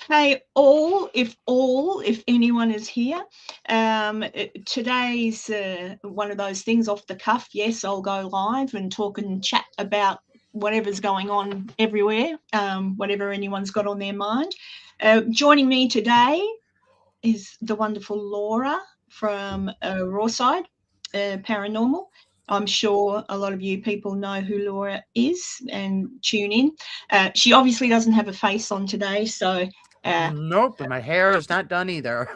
Hey, if anyone is here, today's one of those things off the cuff. Yes, I'll go live and talk and chat about whatever's going on everywhere, whatever anyone's got on their mind. Joining me today is the wonderful Laura from Rawside Paranormal. I'm sure a lot of you people know who Laura is and tune in. She obviously doesn't have a face on today, so Nope, and my hair is not done either.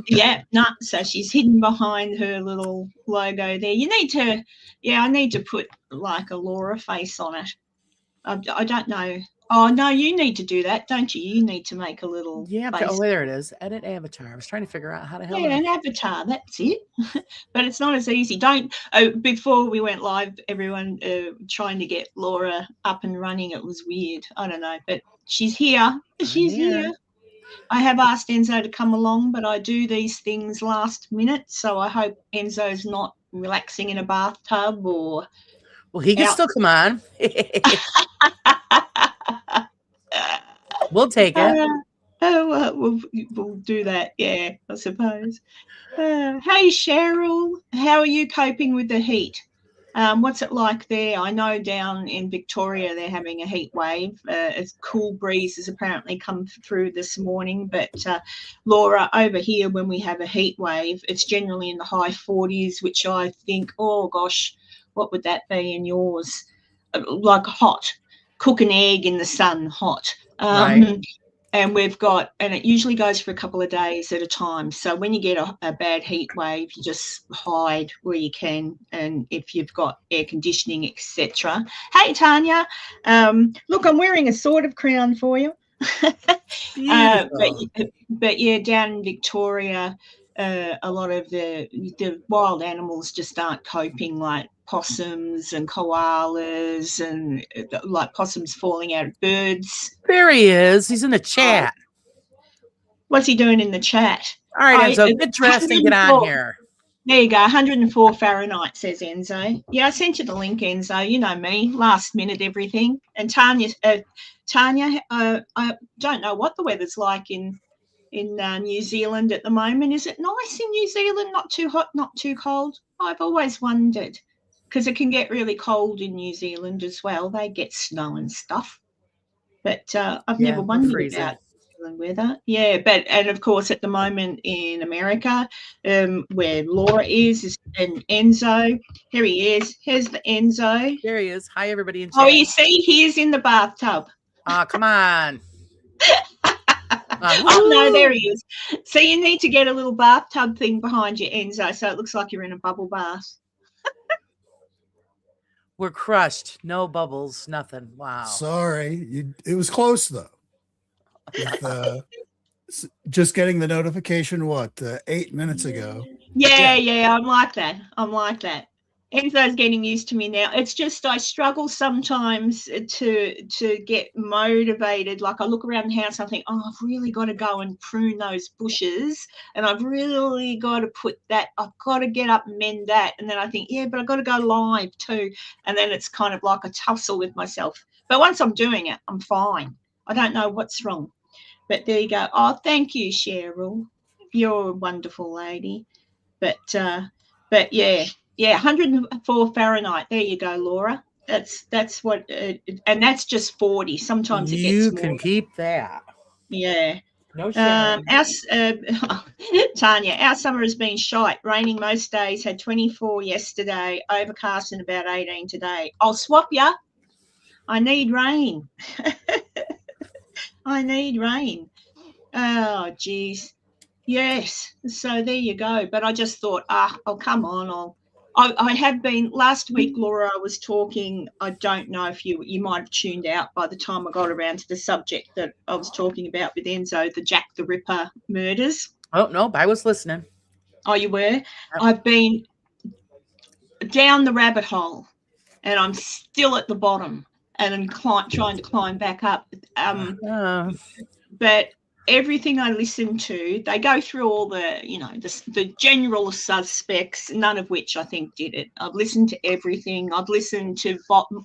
yeah, no. So she's hidden behind her little logo there. I need to put like a Laura face on it. I don't know. Oh no, you need to do that, don't you? You need to make a little Yeah, face. there it is. Edit avatar. I was trying to figure out how the hell. Yeah, an avatar. That's it. But it's not as easy. Don't. Oh, before we went live, everyone trying to get Laura up and running. It was weird. I don't know, but she's here. She's here. I have asked Enzo to come along, but I do these things last minute, so I hope Enzo's not relaxing in a bathtub or. Well, he can still come on. We'll take it. We'll do that. Yeah, I suppose. Hey, Cheryl, how are you coping with the heat? What's it like there? I know down in Victoria they're having a heat wave. A cool breeze has apparently come through this morning, but Laura, over here when we have a heat wave, it's generally in the high 40s, which I think, oh gosh, what would that be in yours? Like hot. Cook an egg in the sun, hot. Right. And it usually goes for a couple of days at a time. So when you get a bad heat wave, you just hide where you can. And if you've got air conditioning, etc. Hey, Tanya, look, I'm wearing a sort of crown for you. But yeah, down in Victoria, a lot of the wild animals just aren't coping, like possums and koalas and like possums falling out of birds. There he is. He's in the chat. What's he doing in the chat? All right, Enzo, get dressed and get on here. There you go, 104 Fahrenheit, says Enzo. Yeah, I sent you the link, Enzo. You know me, last minute everything. And Tanya, I don't know what the weather's like in New Zealand at the moment. Is it nice in New Zealand? Not too hot, not too cold? I've always wondered, because it can get really cold in New Zealand as well. They get snow and stuff. But I've never wondered about weather. Yeah, and of course at the moment in America, where Laura is and Enzo. Here he is. Here's the Enzo. There he is. Hi, everybody in chat. Oh, you see, he is in the bathtub. Oh, come on. Oh, no, there he is. So you need to get a little bathtub thing behind you, Enzo, so it looks like you're in a bubble bath. We're crushed. No bubbles, nothing. Wow. Sorry. It was close, though. Just getting the notification, 8 minutes ago? Yeah, I'm like that. Enzo's getting used to me now. It's just I struggle sometimes to get motivated. Like I look around the house and I think, oh, I've really got to go and prune those bushes, and I've really got to I've got to get up and mend that. And then I think, yeah, but I've got to go live too. And then it's kind of like a tussle with myself. But once I'm doing it, I'm fine. I don't know what's wrong. But there you go. Oh, thank you, Cheryl. You're a wonderful lady. But yeah, 104 Fahrenheit. There you go, Laura. That's what, and that's just 40. Sometimes it gets more. You can keep that. Yeah. No shame. Tanya, our summer has been shite. Raining most days. Had 24 yesterday. Overcast and about 18 today. I'll swap ya. I need rain. I need rain. Oh, geez. Yes. So there you go. But I just thought, oh, come on. I have been last week, Laura. I was talking. I don't know if you might have tuned out by the time I got around to the subject that I was talking about with Enzo, the Jack the Ripper murders. Oh no, I was listening. Oh, you were? Yep. I've been down the rabbit hole, and I'm still at the bottom, and I'm trying to climb back up. But everything I listen to, they go through all the general suspects, none of which I think did it. I've listened to everything. I've listened to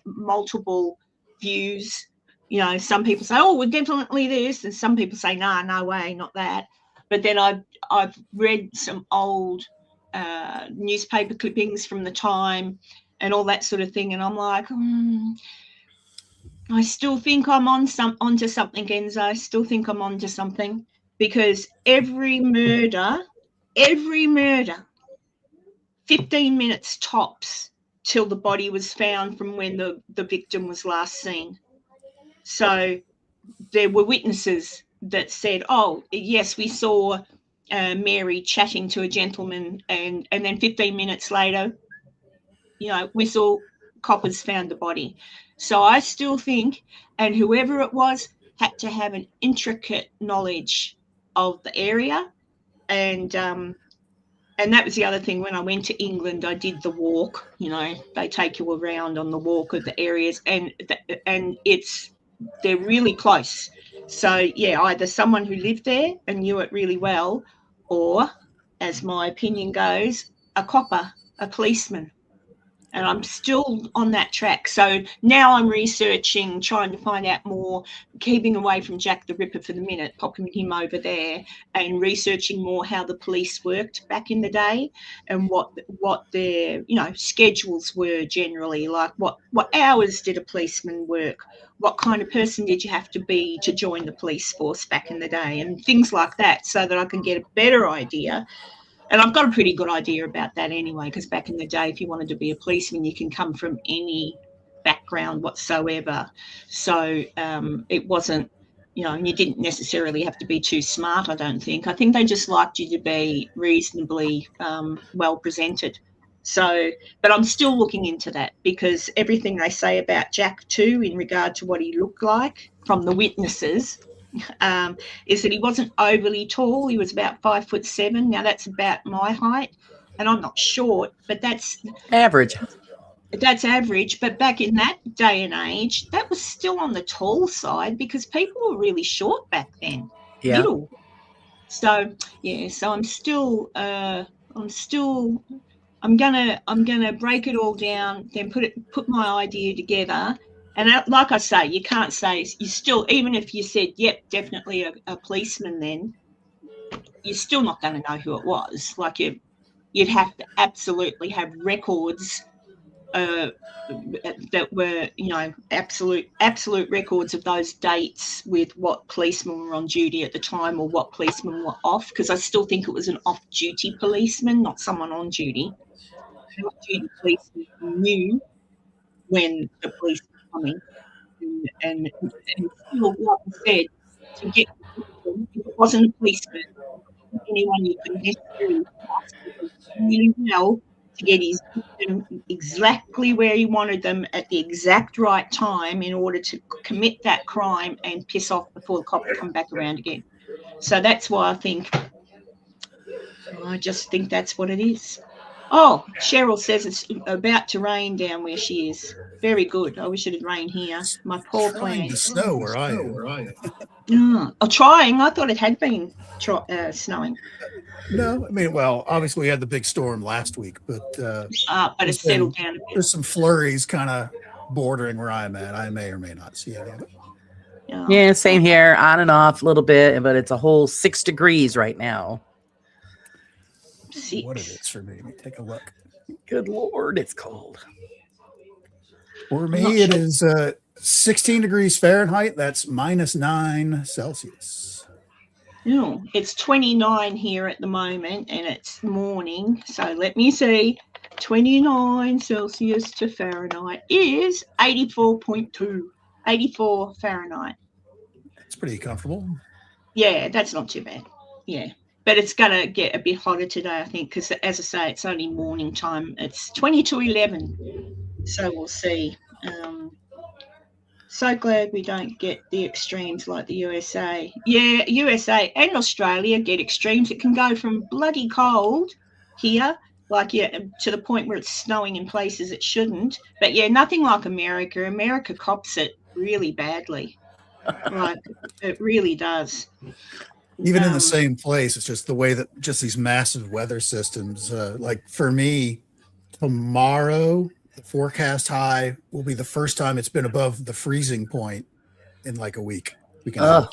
multiple views You know, some people say, oh, we're definitely this, and some people say, nah, no way, not that. But then I've read some old newspaper clippings from the time and all that sort of thing, and I'm like, I still think I'm onto something, Enzo. I still think I'm onto something, because every murder, 15 minutes tops till the body was found from when the victim was last seen. So there were witnesses that said, oh, yes, we saw Mary chatting to a gentleman, and then 15 minutes later, you know, we saw coppers found the body. So I still think, and whoever it was had to have an intricate knowledge of the area. And that was the other thing. When I went to England, I did the walk. You know, they take you around on the walk of the areas, and they're really close. So yeah, either someone who lived there and knew it really well, or, as my opinion goes, a copper, a policeman. And I'm still on that track. So now I'm researching, trying to find out more, keeping away from Jack the Ripper for the minute, popping him over there, and researching more how the police worked back in the day, and what their, you know, schedules were generally, like what hours did a policeman work, what kind of person did you have to be to join the police force back in the day, and things like that, so that I can get a better idea. And I've got a pretty good idea about that anyway, because back in the day, if you wanted to be a policeman, you can come from any background whatsoever. So it wasn't, you know, and you didn't necessarily have to be too smart, I don't think. I think they just liked you to be reasonably well presented. So, but I'm still looking into that, because everything they say about Jack too, in regard to what he looked like from the witnesses, is that he wasn't overly tall. He was about 5'7". Now that's about my height, and I'm not short, but that's Average. But back in that day and age, that was still on the tall side, because people were really short back then. Yeah. Little. So yeah, so I'm gonna break it all down, then put my idea together. And like I say, you can't say, you still, even if you said, yep, definitely a policeman, then you're still not going to know who it was. Like you'd have to absolutely have records that were, you know, absolute records of those dates with what policemen were on duty at the time, or what policemen were off, because I still think it was an off-duty policeman, not someone on duty. An off-duty policeman knew when the police were coming, and still, like I said, to get if it wasn't a policeman, anyone you could necessarily trust really well to get his victim exactly where he wanted them at the exact right time, in order to commit that crime and piss off before the cop would come back around again. So that's why I just think that's what it is. Oh, Cheryl says it's about to rain down where she is. Very good. I wish it had rained here. My poor Trying plant. to snow where I am. Oh, trying. I thought it had been snowing. No, I mean, well, obviously we had the big storm last week, but it's settled down a bit. There's some flurries kind of bordering where I'm at. I may or may not see any of it. Yeah, same here, on and off a little bit, but it's a whole 6 degrees right now. 6. What it is for me? Let me take a look. Good Lord, it's cold. For me, it is 16 degrees Fahrenheit. That's -9 Celsius. No, it's 29 here at the moment, and it's morning. So let me see. 29 Celsius to Fahrenheit is 84.2. 84 Fahrenheit. It's pretty comfortable. Yeah, that's not too bad. Yeah. But it's going to get a bit hotter today, I think, because, as I say, it's only morning time. It's 20 to 11, so we'll see. So glad we don't get the extremes like the USA. Yeah, USA and Australia get extremes. It can go from bloody cold here, like, yeah, to the point where it's snowing in places it shouldn't. But, yeah, nothing like America. America cops it really badly. Like, it really does. Even in the same place, it's just the way that just these massive weather systems, like for me, tomorrow, the forecast high will be the first time it's been above the freezing point in like a week. We can. Ugh.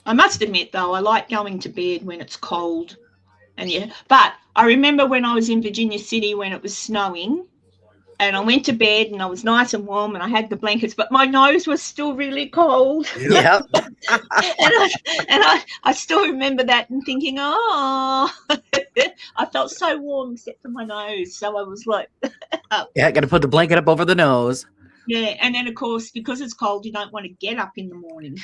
I must admit, though, I like going to bed when it's cold. And yeah, but I remember when I was in Virginia City when it was snowing, and I went to bed and I was nice and warm and I had the blankets, but my nose was still really cold. Yeah. I still remember that and thinking, oh, I felt so warm except for my nose. So I was like, Yeah, got to put the blanket up over the nose. yeah. And then, of course, because it's cold, you don't want to get up in the morning.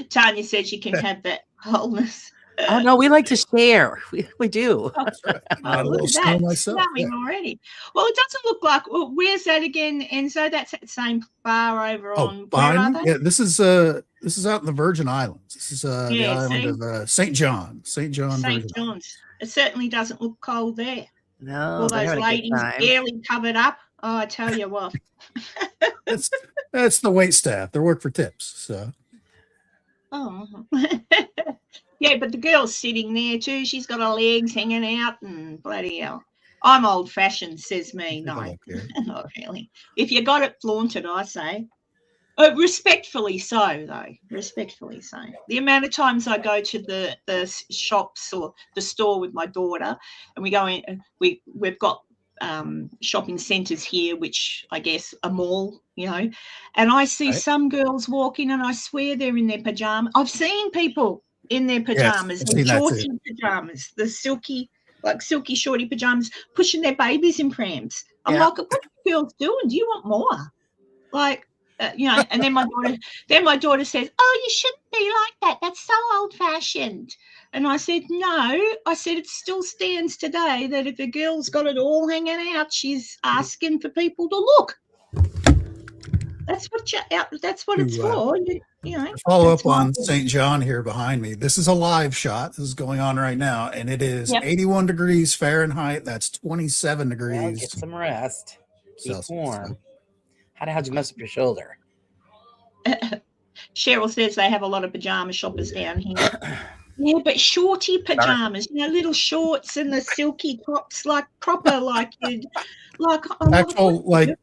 Tanya says you can have that coldness. Oh no, we like to share. We do. A little Look at snow that. myself. Snowing already. Well, it doesn't look like. Well, where's that again, Enzo? That's that same bar over Oh, on. Where behind are me? they? Yeah, this is out in the Virgin Islands. This is the Yeah, island of St. John. St. John. St. Virgin John's. It certainly doesn't look cold there. No, All they're those having a good ladies time. barely covered up. Oh, I tell you what. That's the wait staff. They work for tips. So Oh. Yeah, but the girl's sitting there too. She's got her legs hanging out and bloody hell. I'm old fashioned, says me. No, not really. If you got it, flaunt it, I say. Respectfully so, though. Respectfully so. The amount of times I go to the shops or the store with my daughter, and we go in, we've got shopping centres here, which I guess a mall, and I see some girls walk in, and I swear they're in their pajamas. I've seen people in their pajamas, the shorty pajamas, the silky shorty pajamas, pushing their babies in prams. I'm like, what are you girls doing? Do you want more? Like, and then my daughter says, oh, you shouldn't be like that. That's so old-fashioned. And I said, no. I said, it still stands today that if a girl's got it all hanging out, she's asking for people to look. That's what it's for. Follow up on St. John here behind me. This is a live shot. This is going on right now, and it is 81 degrees Fahrenheit. That's 27 degrees. Well, get some rest. Keep Celsius. warm. How'd you mess up your shoulder? Cheryl says they have a lot of pajama shoppers down here. Yeah, but shorty pajamas, little shorts and the silky tops, like proper, like actual, like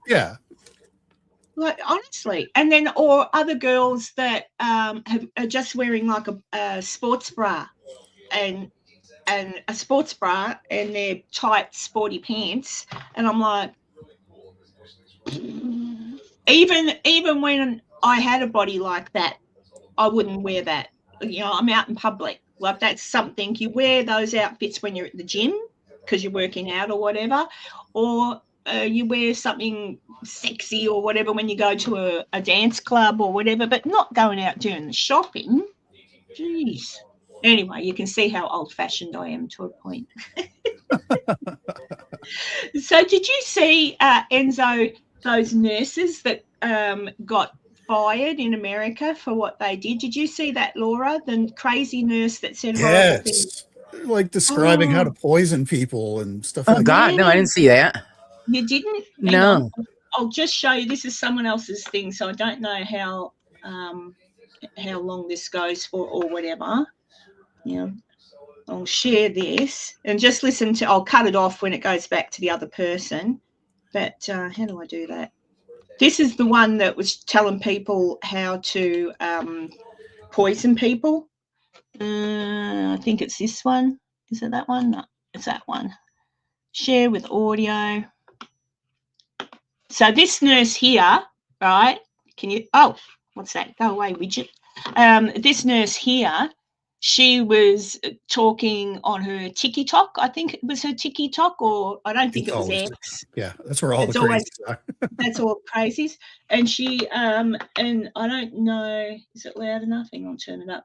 honestly. And then, or other girls that are just wearing like a sports bra and a sports bra and their tight sporty pants, and I'm like, even when I had a body like that, I wouldn't wear that. I'm out in public. Like, that's something you wear those outfits when you're at the gym because you're working out or whatever, or you wear something sexy or whatever when you go to a dance club or whatever, but not going out doing the shopping. Jeez. Anyway, you can see how old-fashioned I am to a point. So did you see, Enzo, those nurses that got fired in America for what they did? Did you see that, Laura? The crazy nurse that said horrible things. Like describing how to poison people and stuff like that. Oh God, no, I didn't see that. You didn't? No. I'll just show you. This is someone else's thing, so I don't know how long this goes for or whatever. I'll share this and just listen to. I'll cut it off when it goes back to the other person. But how do I do that? This is the one that was telling people how to poison people. I think it's this one. Is it that one? No, it's that one. Share with audio. So this nurse here, right? Can you? Oh, what's that? Go away, widget. This nurse here, she was talking on her TikTok. I think it was her TikTok, or I don't think it was X. Yeah, that's where all the crazies are. That's all crazies. And she, and I don't know, is it loud enough? Hang on, turn it up.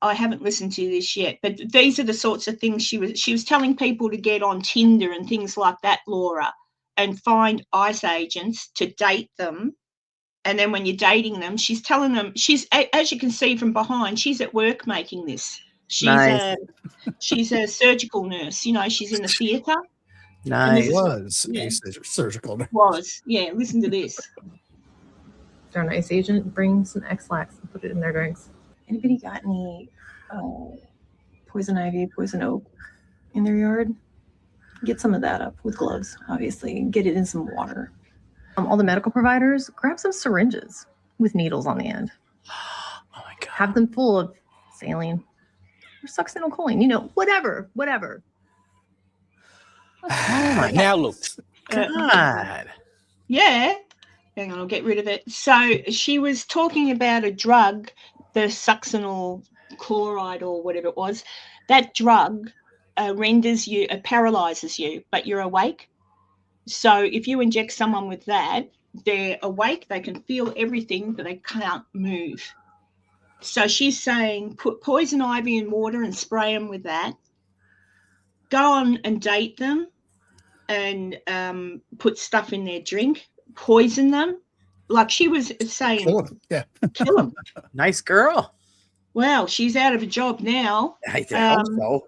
I haven't listened to this yet, but these are the sorts of things she was telling people to get on Tinder and things like that, Laura, and find ICE agents to date them. And then when you're dating them, she's telling them, as you can see from behind, she's at work making this. She's a surgical nurse. She's in the theatre. Nice. Was a surgical nurse. Listen to this. They're an ICE agent. Bring some X-Lax and put it in their drinks. Anybody got any poison ivy, poison oak in their yard? Get some of that up with gloves, obviously, and get it in some water. All the medical providers, grab some syringes with needles on the end. Oh my God. Have them full of saline or succinylcholine, whatever. Oh my Now look. God. Yeah. Hang on, I'll get rid of it. So she was talking about a drug, the succinyl chloride or whatever it was. That drug renders you, paralyzes you, but you're awake. So if you inject someone with that, they're awake, they can feel everything, but they can't move. So she's saying put poison ivy in water and spray them with that. Go on and date them and put stuff in their drink, poison them. Like she was saying, Kill them. Yeah. kill them. Nice girl. Well, she's out of a job now. I hope so. I don't know.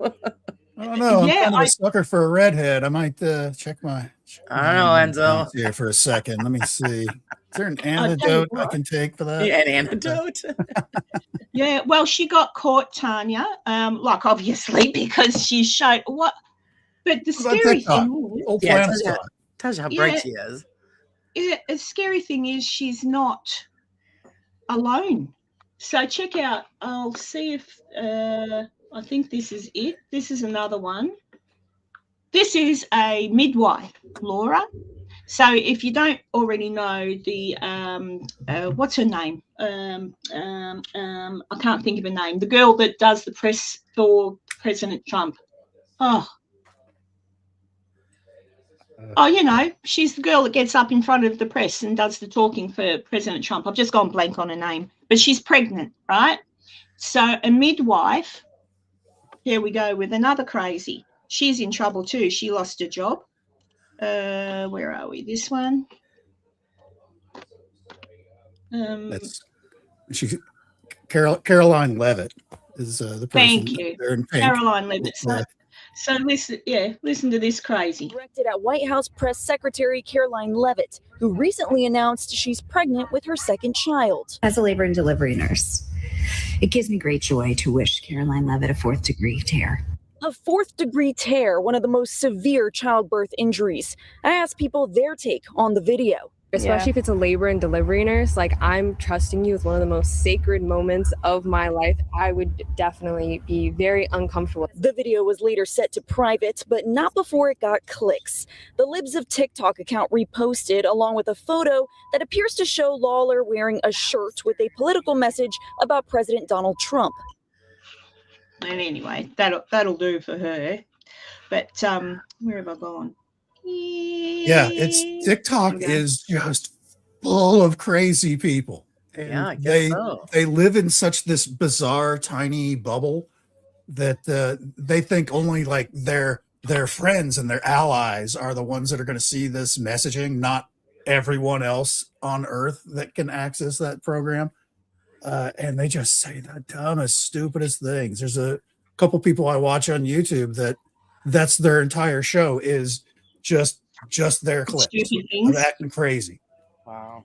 I'm Yeah, kind of a sucker for a redhead. I might check my. I don't know, Enzo. Here for a second. Let me see. Is there an antidote I can take for that? Yeah, an antidote. Yeah, well, she got caught, Tanya, like obviously because she showed what. But the What about scary TikTok? thing is, Old Yeah, Planet Star. tells you how Yeah. bright she is. a scary thing is she's not alone. So check out, I'll see if, I think this is it. This is another one. This is a midwife, Laura. So if you don't already know the, what's her name? I can't think of her name. The girl that does the press for President Trump. She's the girl that gets up in front of the press and does the talking for President Trump. I've just gone blank on her name, but she's pregnant, right? So a midwife, here we go with another crazy. She's in trouble too. She lost her job. Where are we? This one. That's Caroline Levitt is the person. Thank you, there in pink. Caroline Levitt. So listen to this crazy. Directed at White House Press Secretary Caroline Levitt, who recently announced she's pregnant with her second child. As a labor and delivery nurse, it gives me great joy to wish Caroline Levitt a 4th-degree tear. A 4th-degree tear, one of the most severe childbirth injuries. I asked people their take on the video. Especially if it's a labor and delivery nurse, like I'm trusting you with one of the most sacred moments of my life. I would definitely be very uncomfortable. The video was later set to private, but not before it got clicks. The Libs of TikTok account reposted along with a photo that appears to show Lawler wearing a shirt with a political message about President Donald Trump. And anyway, that'll do for her. But where have I gone? Yeah, it's TikTok is just full of crazy people. And Yeah, I guess so. they live in such this bizarre tiny bubble that they think only like their friends and their allies are the ones that are going to see this messaging, not everyone else on earth that can access that program. And they just say the dumbest, stupidest things. There's a couple people I watch on YouTube that's their entire show is just their clips Stupid of things. acting crazy. Wow.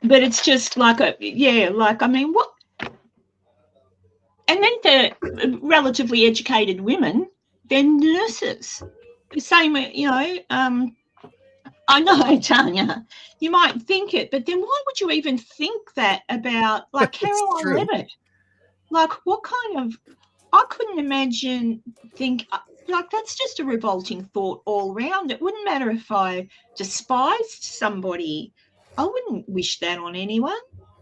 But it's just like what? And then the relatively educated women, they're nurses. Same, I know, Tanya, you might think it, but then why would you even think that about like It's Caroline true. Levitt? Like what kind of, I couldn't imagine like that's just a revolting thought all around. It wouldn't matter if I despised somebody. I wouldn't wish that on anyone.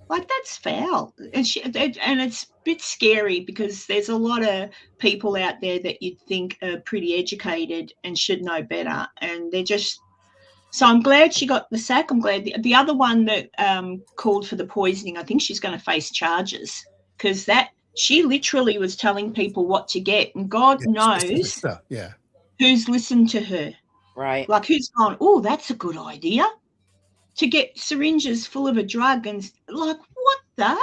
Like that's foul. And it's a bit scary because there's a lot of people out there that you'd think are pretty educated and should know better. And they're just, so I'm glad she got the sack. I'm glad the other one that called for the poisoning, I think she's going to face charges because she literally was telling people what to get, and God knows Stuff. Yeah. who's listened to her. Right. Like who's gone, oh, that's a good idea to get syringes full of a drug and like, what the?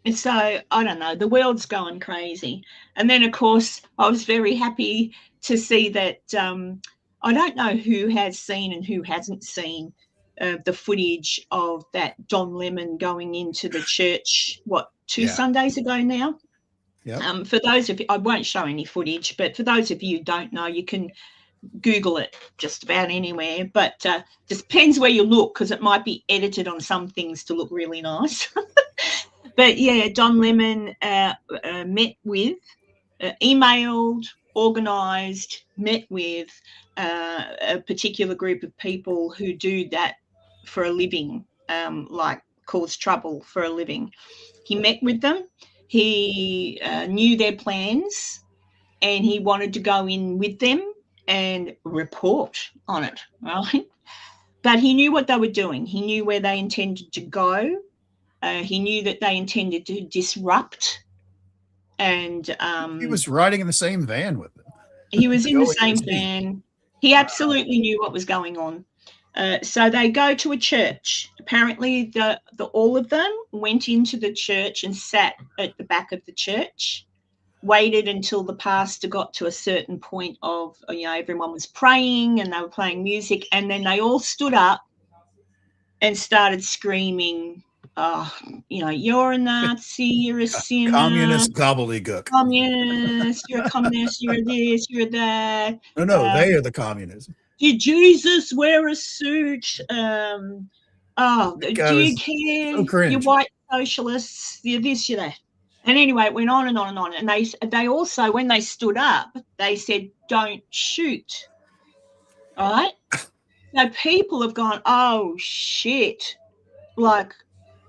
And so, I don't know, the world's going crazy. And then, of course, I was very happy to see that I don't know who has seen and who hasn't seen the footage of that Don Lemon going into the church, 2 Sundays ago now? Yep. For those of you, I won't show any footage, but for those of you who don't know, you can Google it just about anywhere, but just depends where you look, because it might be edited on some things to look really nice. But yeah, Don Lemon met with, emailed, organised, met with a particular group of people who do that for a living, like cause trouble for a living. He met with them. He knew their plans, and he wanted to go in with them and report on it, right? But he knew what they were doing. He knew where they intended to go. He knew that they intended to disrupt. And He was riding in the same van with them. He was in the Going same to see. van. He absolutely knew what was going on. So they go to a church. Apparently, all of them went into the church and sat at the back of the church, waited until the pastor got to a certain point of, everyone was praying and they were playing music, and then they all stood up and started screaming, you're a Nazi, you're a sinner. Communist gobbledygook. Communist, you're a communist, you're this, you're that. No, they are the communists. Did Jesus wear a suit? Do you care? so cringe. You white socialists, you're this, you're that. And anyway, it went on and on and on. And they also, when they stood up, they said, don't shoot. All right? So people have gone, oh, shit. Like,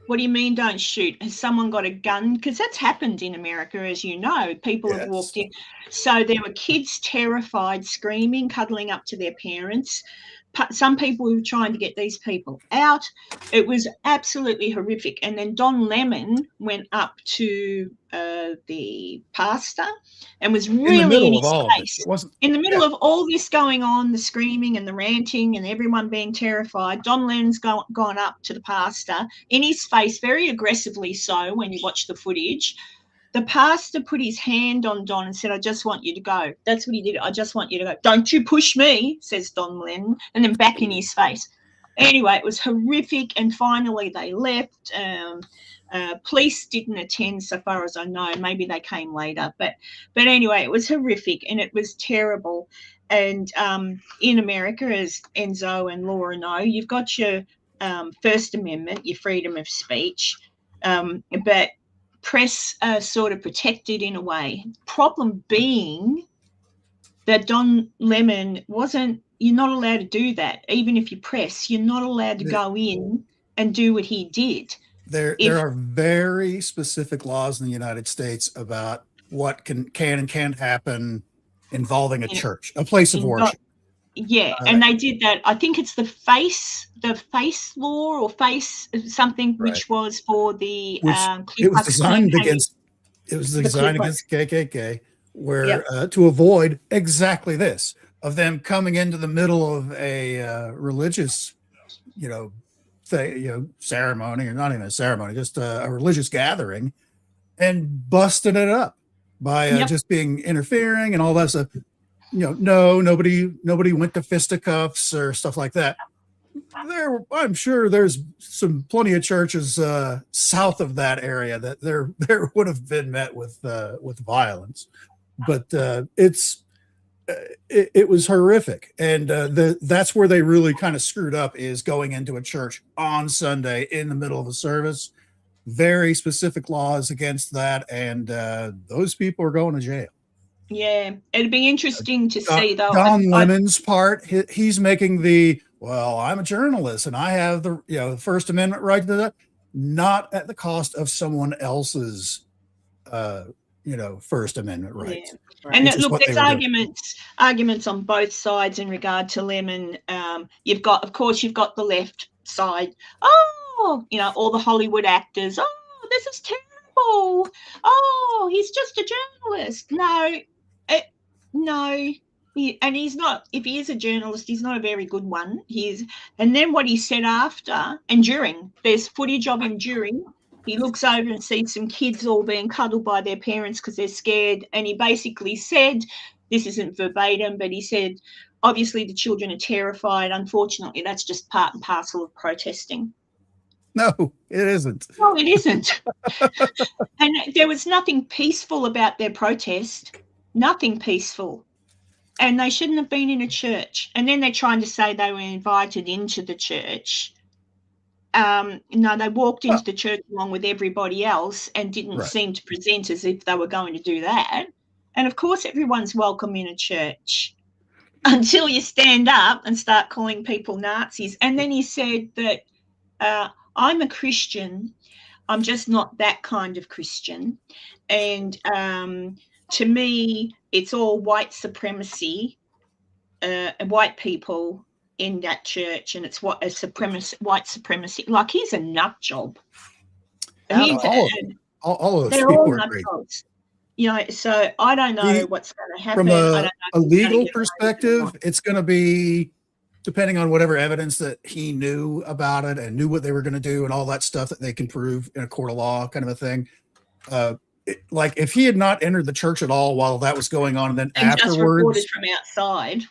what do you mean don't shoot? Has someone got a gun? Because that's happened in America, as you know. People have walked in. So there were kids terrified, screaming, cuddling up to their parents. Some people were trying to get these people out. It was absolutely horrific. And then Don Lemon went up to the pastor and was really in his face. In the middle of all this going on, the screaming and the ranting and everyone being terrified, Don Lemon's gone up to the pastor in his face, very aggressively so when you watch the footage. The pastor put his hand on Don and said, I just want you to go. That's what he did. I just want you to go. Don't you push me, says Don Lemon, and then back in his face. Anyway, it was horrific, and finally they left. Police didn't attend, so far as I know. Maybe they came later. But anyway, it was horrific, and it was terrible. And in America, as Enzo and Laura know, you've got your First Amendment, your freedom of speech, but press sort of protected in a way. Problem being that Don Lemon you're not allowed to do that. Even if you press, you're not allowed to go in and do what he did. There are very specific laws in the United States about what can and can't happen involving a church, a place of worship. Yeah, and they did that. I think it's the face law or face something, which was for the it was designed against KKK, where to avoid exactly this, of them coming into the middle of a religious, ceremony, or not even a ceremony, just a religious gathering, and busting it up by just being interfering and all that stuff. Nobody went to fisticuffs or stuff like that. I'm sure there's plenty of churches south of that area that there would have been met with violence, but it was horrific, and that's where they really kind of screwed up, is going into a church on Sunday in the middle of a service. Very specific laws against that, and those people are going to jail. Yeah, it'd be interesting to see, though. Don Lemon's part, he's making I'm a journalist and I have the First Amendment right to that, not at the cost of someone else's First Amendment rights. Yeah. And look, there's arguments on both sides in regard to Lemon. You've got the left side. All the Hollywood actors. Oh, this is terrible. Oh, he's just a journalist. No, and he's not. If he is a journalist, he's not a very good one. And then what he said after and during, there's footage of him during. He looks over and sees some kids all being cuddled by their parents because they're scared. And he basically said, this isn't verbatim, but he said, obviously the children are terrified. Unfortunately, that's just part and parcel of protesting. No, it isn't. No, it isn't. And there was nothing peaceful about their protest. Nothing peaceful. And they shouldn't have been in a church. And then they're trying to say they were invited into the church. No, they walked into the church along with everybody else and didn't seem to present as if they were going to do that. And of course, everyone's welcome in a church until you stand up and start calling people Nazis. And then he said that I'm a Christian. I'm just not that kind of Christian. And to me, it's all white supremacy, white people in that church, and it's what a white supremacy. Like, he's a nut job. All of those they're people all are nut great. jobs. You know, so I don't know what's going to happen. From I don't know a what's gonna legal get perspective, it's going to be depending on whatever evidence that he knew about it and knew what they were going to do and all that stuff that they can prove in a court of law, kind of a thing. Like, if he had not entered the church at all while that was going on, and then and just afterwards, reported from outside.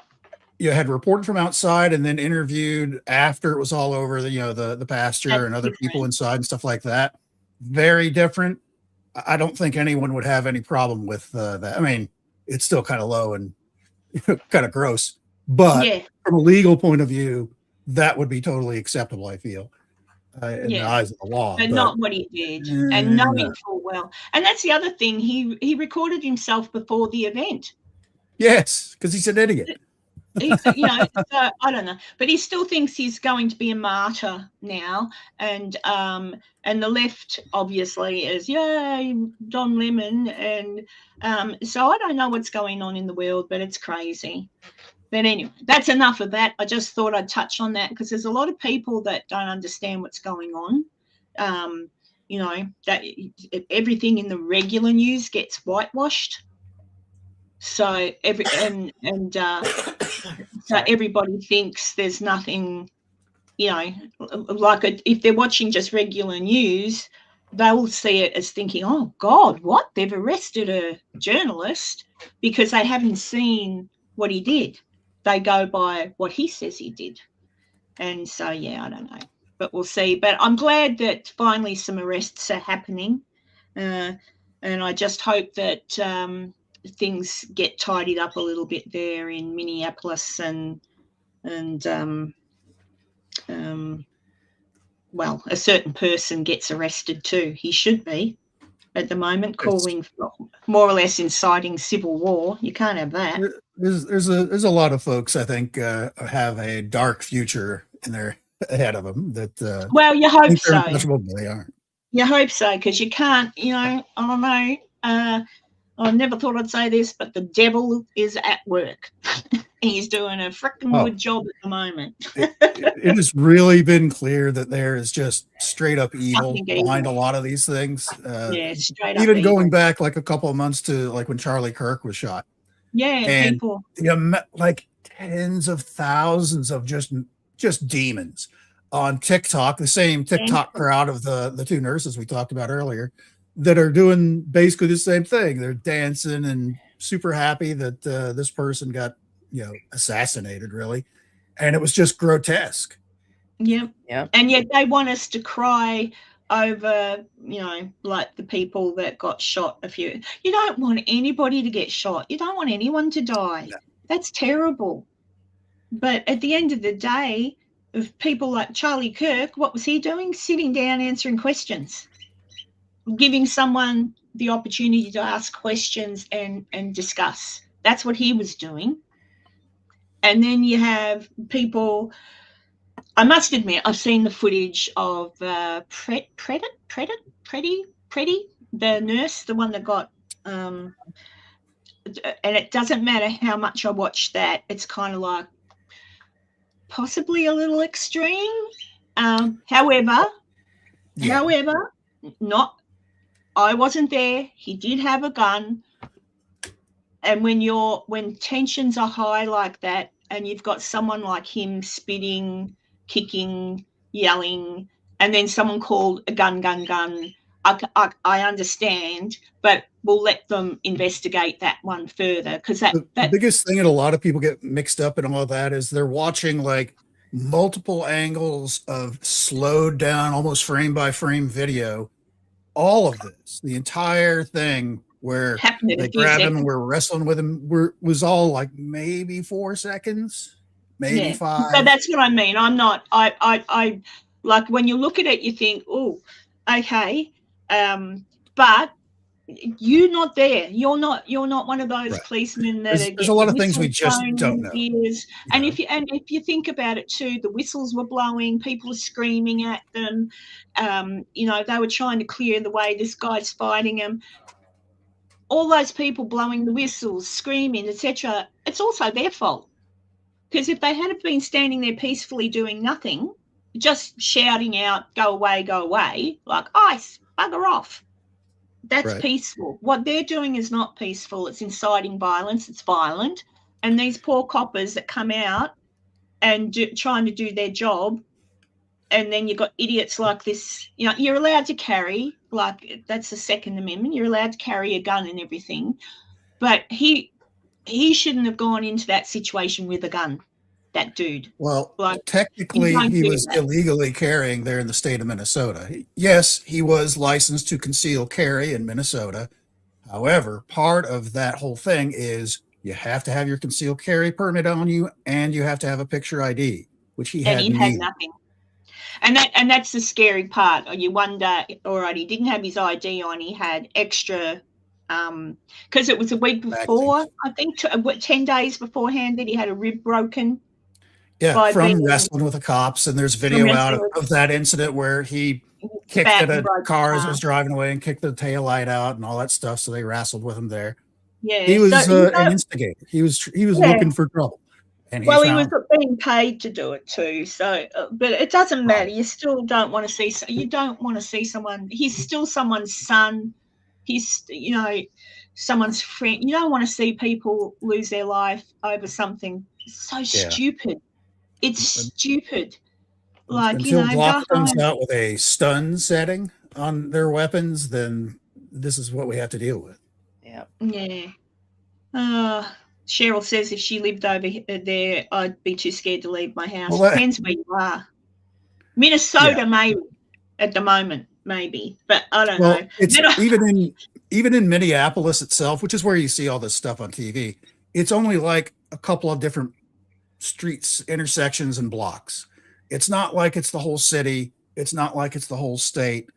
you had reported from outside and then interviewed after it was all over, the pastor That's and other people different. inside and stuff like that. Very different. I don't think anyone would have any problem with that. I mean, it's still kind of low and kind of gross, but Yeah. from a legal point of view, that would be totally acceptable, I feel, in the eyes of the law. And But not what he did, and knowing full well. And that's the other thing. He recorded himself before the event. yes, because he's an idiot. So I don't know, but he still thinks he's going to be a martyr now, and the left obviously is Don Lemon, and so I don't know what's going on in the world, but it's crazy. But anyway, that's enough of that. I just thought I'd touch on that because there's a lot of people that don't understand what's going on. That everything in the regular news gets whitewashed. So so everybody thinks there's nothing, if they're watching just regular news, they'll see it as thinking, oh God, what? They've arrested a journalist, because they haven't seen what he did. They go by what he says he did. And so, I don't know, but we'll see. But I'm glad that finally some arrests are happening. And I just hope that things get tidied up a little bit there in Minneapolis, and a certain person gets arrested too. He should be at the moment, calling for more or less inciting civil war. You can't have that. There's a lot of folks, I think, have a dark future in their ahead of them. That well, you hope think they're so. untouchable, but they aren't. You hope so, because you can't. I don't know. I never thought I'd say this, but the devil is at work. He's doing a freaking good job at the moment. It has really been clear that there is just straight up evil Fucking behind evil. a lot of these things. Straight up. Even evil. going back like a couple of months to like when Charlie Kirk was shot. Yeah, And people. like tens of thousands of just demons on TikTok, the same TikTok crowd of the two nurses we talked about earlier, that are doing basically the same thing. They're dancing and super happy that this person got, assassinated, really. And it was just grotesque. Yep. Yep. And yet they want us to cry over, like the people that got shot You don't want anybody to get shot. You don't want anyone to die. No. That's terrible. But at the end of the day, of people like Charlie Kirk, what was he doing? Sitting down, answering questions, giving someone the opportunity to ask questions and discuss. That's what he was doing. And then you have people, I must admit, I've seen the footage of Preddy, the nurse, the one that got, and it doesn't matter how much I watch that, it's kind of like possibly a little extreme. However, I wasn't there. He did have a gun. And when tensions are high like that, and you've got someone like him spitting, kicking, yelling, and then someone called a gun, I understand, but we'll let them investigate that one further, because The biggest thing that a lot of people get mixed up in all of that is they're watching like multiple angles of slowed down, almost frame by frame video. All of this, the entire thing where Happened in a they few grabbed him seconds. and were wrestling with him was all like maybe 4 seconds, maybe Yeah. 5. So that's what I mean. I'm not. I like when you look at it, you think, oh, okay, but you're not there. You're not one of those Right. policemen that There's a lot of things we just don't know. Ears. And know? if you think about it too, the whistles were blowing, people were screaming at them. You know, they were trying to clear the way. This guy's fighting them. All those people blowing the whistles, screaming, etc. It's also their fault, because if they had been standing there peacefully doing nothing, just shouting out, "Go away," like ice, bugger off. That's Right. peaceful. What they're doing is not peaceful. It's inciting violence. It's violent. And these poor coppers that come out and trying to do their job, and then you've got idiots like this. You know, you're allowed to carry, like that's the Second Amendment. You're allowed to carry a gun and everything, but he shouldn't have gone into that situation with a gun. That dude. Well, Like, technically, you don't he do was that. illegally carrying there in the state of Minnesota. Yes, he was licensed to conceal carry in Minnesota. However, part of that whole thing is you have to have your concealed carry permit on you, and you have to have a picture ID, which he had. And he had neither. nothing. And that's the scary part. You wonder, all right, he didn't have his ID on. He had extra, because it was a week before, I think, 10 days beforehand, that he had a rib broken. Yeah, from wrestling with the cops, and there's video out of that incident where he kicked at a car as it was driving away and kicked the tail light out and all that stuff. So they wrestled with him there. Yeah, he was an instigator. He was looking for trouble. And he was being paid to do it too. So, but it doesn't matter. You still don't want to see. You don't want to see someone. He's still someone's son. He's, you know, someone's friend. You don't want to see people lose their life over something so stupid. It's stupid. Like, until Glock comes out with a stun setting on their weapons, then this is what we have to deal with. Yeah. Yeah. Cheryl says if she lived over there, I'd be too scared to leave my house. Well, Depends where you are. Minnesota, maybe at the moment, maybe, but I don't know. It's even in Minneapolis itself, which is where you see all this stuff on TV. It's only like a couple of different streets, intersections, and blocks. It's not like it's the whole city. It's not like it's the whole state.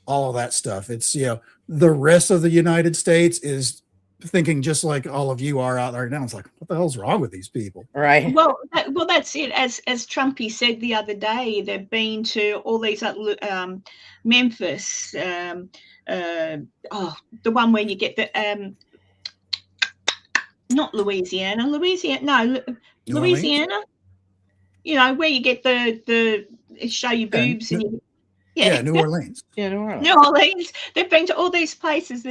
All of that stuff. It's, you know, the rest of the United States is thinking just like all of you are out there now. It's like, what the hell's wrong with these people? Right. Well, that's it. As Trumpy said the other day, they've been to all these Memphis, the one where you get the not Louisiana. You know, where you get the show you boobs and you, New Orleans. New Orleans. They've been to all these places.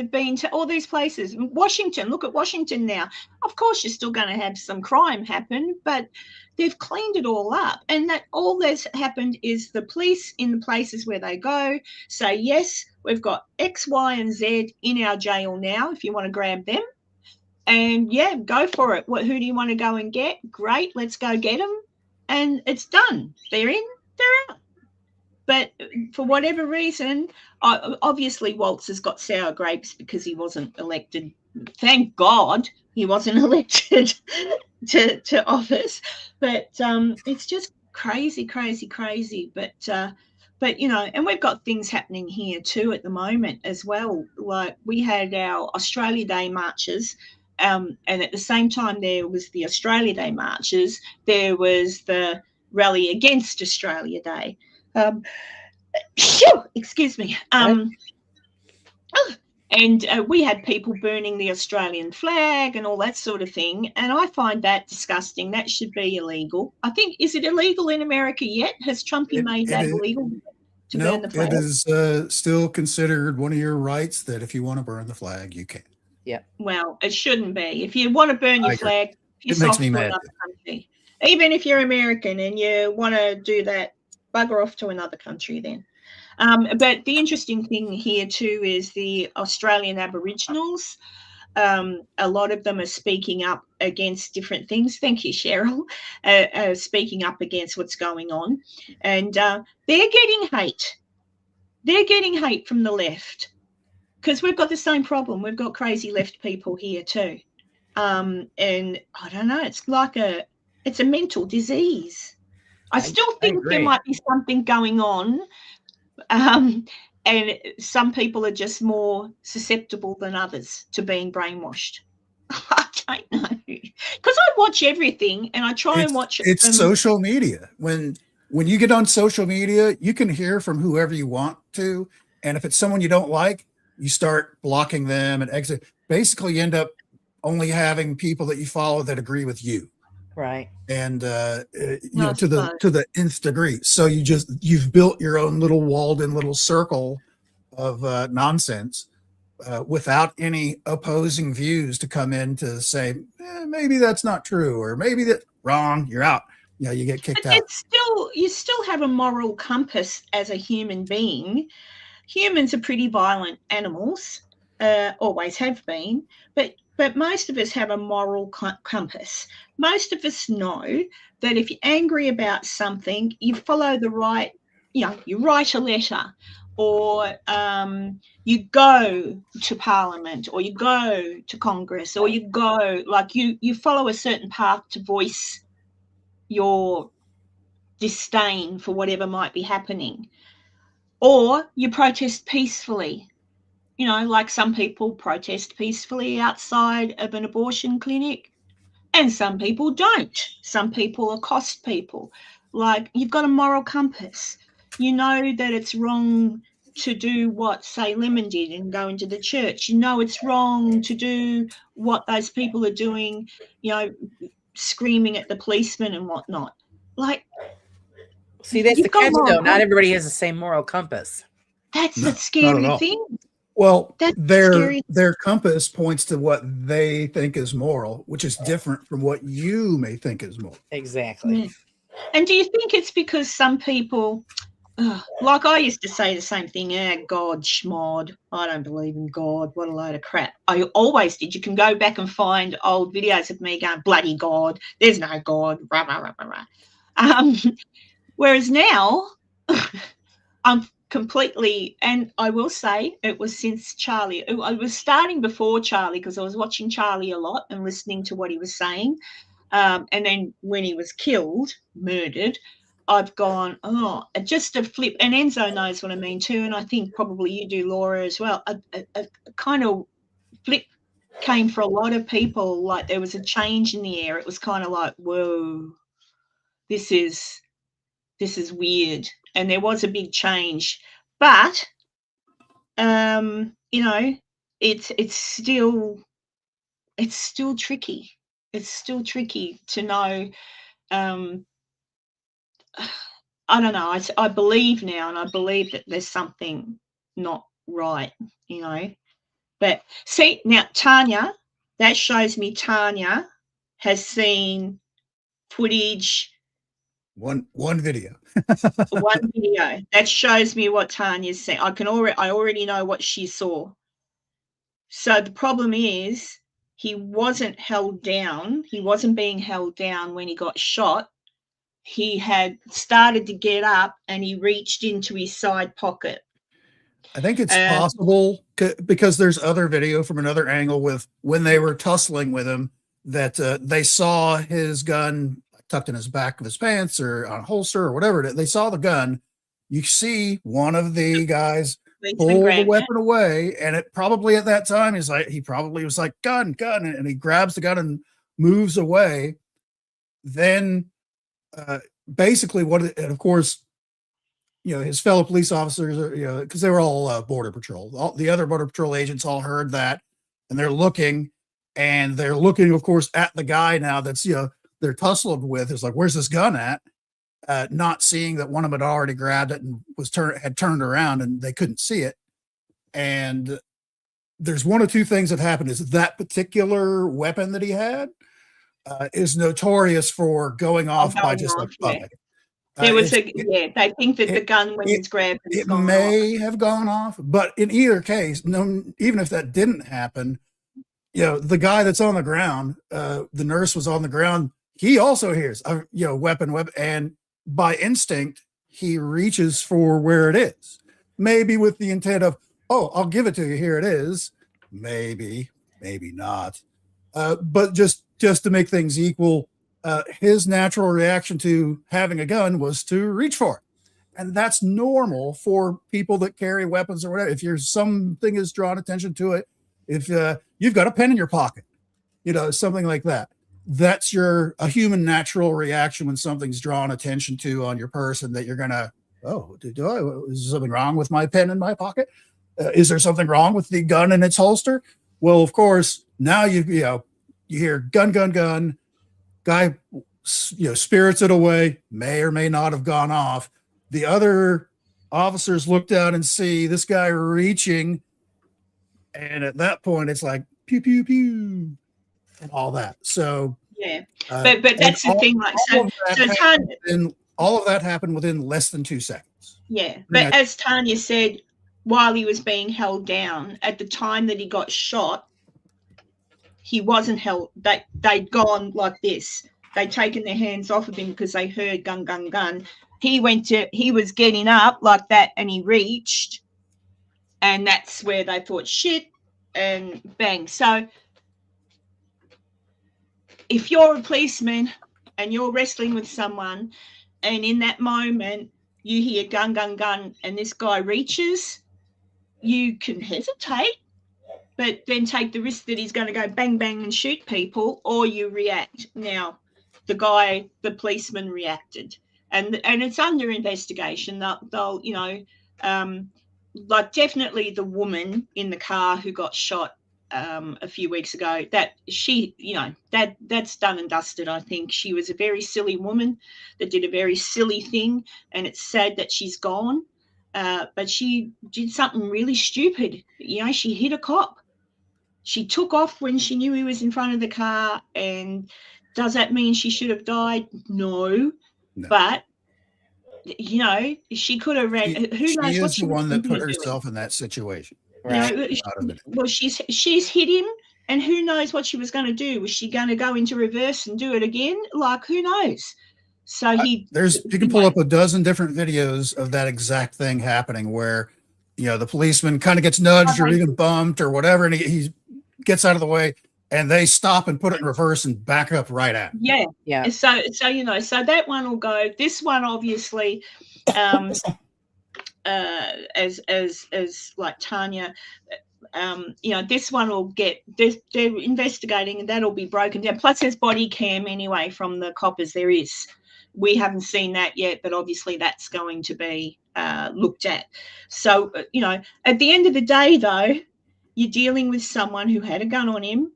Washington. Look at Washington now. Of course, you're still going to have some crime happen, but they've cleaned it all up. And that all that's happened is the police in the places where they go say, yes, we've got X, Y, and Z in our jail now, if you want to grab them. And go for it. Who do you want to go and get? Great, let's go get them. And it's done. They're in, they're out. But for whatever reason, obviously Waltz has got sour grapes because he wasn't elected. Thank God he wasn't elected to office. But it's just crazy. But you know, and we've got things happening here too at the moment as well. Like we had our Australia Day marches. And at the same time there was the Australia Day marches, there was the rally against Australia Day. Excuse me. And we had people burning the Australian flag and all that sort of thing. And I find that disgusting. That should be illegal. I think, is it illegal in America yet? Has Trumpy made that illegal to burn the flag? It is still considered one of your rights that if you want to burn the flag, you can. Yeah. Well, it shouldn't be. If you want to burn your flag, it makes me mad. Country. Even if you're American and you want to do that, bugger off to another country then. But the interesting thing here too is the Australian Aboriginals. A lot of them are speaking up against different things. Thank you, Cheryl. Speaking up against what's going on. And they're getting hate. They're getting hate from the left because we've got the same problem. We've got crazy left people here too. And I don't know, it's a mental disease. I still think there might be something going on. And some people are just more susceptible than others to being brainwashed. I don't know, because I watch everything and I try and watch it. It's social media. When you get on social media, you can hear from whoever you want to, and if it's someone you don't like, you start blocking them and exit. Basically, you end up only having people that you follow that agree with you. Right. And to the nth degree. So you've built your own little walled in little circle of nonsense without any opposing views to come in to say, maybe that's not true, or maybe that wrong, you're out. You get kicked out. You still have a moral compass as a human being. Humans are pretty violent animals, always have been, but most of us have a moral compass. Most of us know that if you're angry about something, you follow the right, you write a letter, or you go to Parliament, or you go to Congress, or you go, you follow a certain path to voice your disdain for whatever might be happening. Or you protest peacefully. Like some people protest peacefully outside of an abortion clinic, and some people don't. Some people accost people. Like, you've got a moral compass. You know that it's wrong to do what, say, Lemon did and go into the church. You know it's wrong to do what those people are doing, screaming at the policeman and whatnot. See, that's the catch, though. Not everybody has the same moral compass. That's the scary thing. Well, their compass points to what they think is moral, which is different from what you may think is moral. Exactly. Yeah. And do you think it's because some people, like I used to say the same thing, God, schmod, I don't believe in God, what a load of crap. I always did. You can go back and find old videos of me going, bloody God, there's no God, rah, rah, rah, rah, rah. Whereas now, I'm completely, and I will say it was since Charlie. I was starting before Charlie because I was watching Charlie a lot and listening to what he was saying. And then when he was murdered, I've gone, just a flip. And Enzo knows what I mean too. And I think probably you do, Laura, as well. A kind of flip came for a lot of people. Like, there was a change in the air. It was kind of like, whoa, this is weird. And there was a big change, but it's still tricky. It's still tricky to know. I don't know. I believe now, and I believe that there's something not right. But see now, Tanya, that shows me Tanya has seen footage. One video. One video that shows me what Tanya's saying. I already know what she saw. So the problem is, he wasn't held down. He wasn't being held down when he got shot. He had started to get up and he reached into his side pocket. I think it's possible because there's other video from another angle with when they were tussling with him that they saw his gun tucked in his back of his pants or on a holster or whatever. They saw the gun. You see one of the guys pull the weapon away, and it probably at that time he probably was like, gun, and he grabs the gun and moves away. Then basically and of course, his fellow police officers are, because they were all Border Patrol. The other Border Patrol agents all heard that, and they're looking, of course, at the guy now that's, they're tussling with. It's like, where's this gun at? Not seeing that one of them had already grabbed it and had turned around and they couldn't see it. And there's one or two things that happened. Is that particular weapon that he had is notorious for going off by just like yeah. There was they think that the gun when it's grabbed, it may have gone off, but in either case, even if that didn't happen, the guy that's on the ground, the nurse was on the ground. He also hears a weapon, and by instinct he reaches for where it is, maybe with the intent of, oh, I'll give it to you. Here it is. Maybe not. But just to make things equal, his natural reaction to having a gun was to reach for it. And that's normal for people that carry weapons or whatever. If something is drawn attention to it, if you've got a pen in your pocket, something like that, that's a human natural reaction when something's drawn attention to on your person, that you're gonna, is there something wrong with my pen in my pocket? Is there something wrong with the gun in its holster? Well, of course, now you hear gun. Guy, spirits it away, may or may not have gone off. The other officers look down and see this guy reaching, and at that point, it's like pew pew pew, and all that. So yeah, but that's the thing. Like, so all of that happened within less than 2 seconds. Yeah, but as Tanya said, while he was being held down, at the time that he got shot, he wasn't held. They'd gone like this. They'd taken their hands off of him because they heard gun, gun, gun. He was getting up like that, and he reached, and that's where they thought, shit, and bang. So if you're a policeman and you're wrestling with someone, and in that moment you hear gun, gun, gun, and this guy reaches, you can hesitate, but then take the risk that he's going to go bang, bang and shoot people, or you react. Now, the policeman reacted, and it's under investigation. They'll like, definitely the woman in the car who got shot a few weeks ago, that she, that's done and dusted. I think she was a very silly woman that did a very silly thing, and it's sad that she's gone. But she did something really stupid. She hit a cop. She took off when she knew he was in front of the car. And does that mean she should have died? No. But, she could have ran. Who knows? She is the one that put herself in that situation. Right. Well, she's hit him, and who knows what she was going to do? Was she going to go into reverse and do it again? Like, who knows? So you can pull up a dozen different videos of that exact thing happening, where the policeman kind of gets nudged or even bumped or whatever, and he gets out of the way, and they stop and put it in reverse and back up right at him. Yeah. So so that one will go. This one, obviously, as like Tanya, this one will get. They're investigating, and that'll be broken down. Plus, there's body cam anyway from the coppers. There is. We haven't seen that yet, but obviously that's going to be looked at. So, at the end of the day, though, you're dealing with someone who had a gun on him,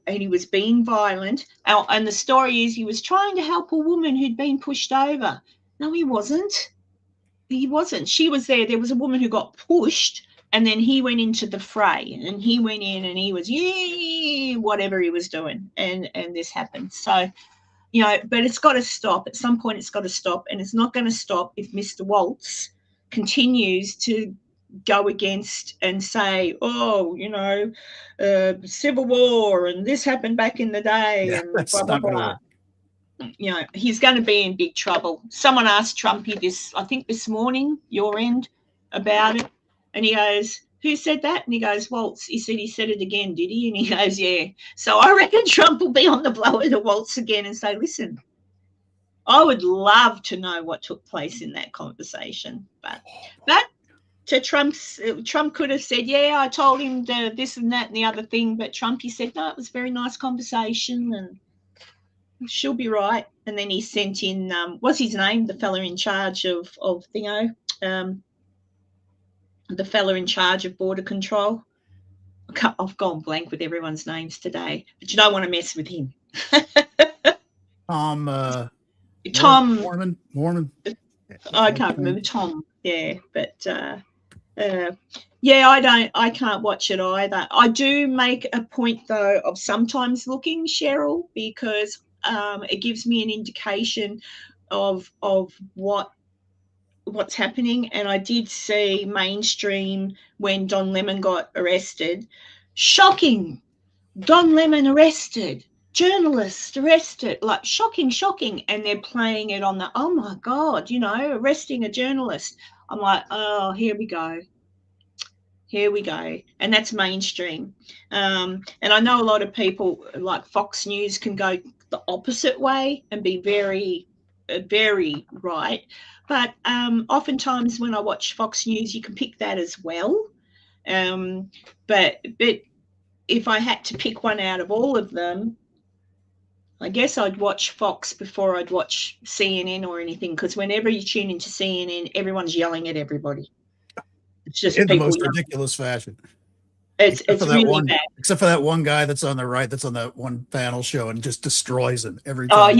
and he was being violent. And the story is he was trying to help a woman who'd been pushed over. No, he wasn't. He wasn't. She was there. There was a woman who got pushed, and then he went into the fray, and he went in, and he was, whatever he was doing, and this happened. So, but it's got to stop. At some point, it's got to stop, and it's not going to stop if Mr. Waltz continues to go against and say, Civil War, and this happened back in the day, and blah, blah, blah. He's going to be in big trouble. Someone asked Trumpy this morning, your end, about it, and he goes, who said that? And he goes, Waltz. He said it again, did he? And he goes, yeah. So I reckon Trump will be on the blower to Waltz again and say, listen, I would love to know what took place in that conversation. But to Trump could have said, yeah, I told him this and that and the other thing. But Trump, he said, no, it was a very nice conversation, and she'll be right. And then he sent in, what's his name? The fella in charge of the fella in charge of border control. I've gone blank with everyone's names today, but you don't want to mess with him. Tom Mormon. I can't remember Tom. Yeah, but I can't watch it either. I do make a point though of sometimes looking, Cheryl, because it gives me an indication of what's happening. And I did see mainstream when Don Lemon got arrested. Shocking Don Lemon arrested, journalist arrested, like shocking. And they're playing it on the, oh my God, you know, arresting a journalist. I'm like, oh, here we go. And that's mainstream. And I know a lot of people like Fox News can go the opposite way and be very, very right. But oftentimes when I watch Fox News, you can pick that as well. But if I had to pick one out of all of them, I guess I'd watch Fox before I'd watch CNN or anything, because whenever you tune into CNN, everyone's yelling at everybody. It's just in the most yelling. ridiculous fashion. It's really bad. Except for that one guy that's on the right, that's on that one panel show and just destroys him every Oh, time.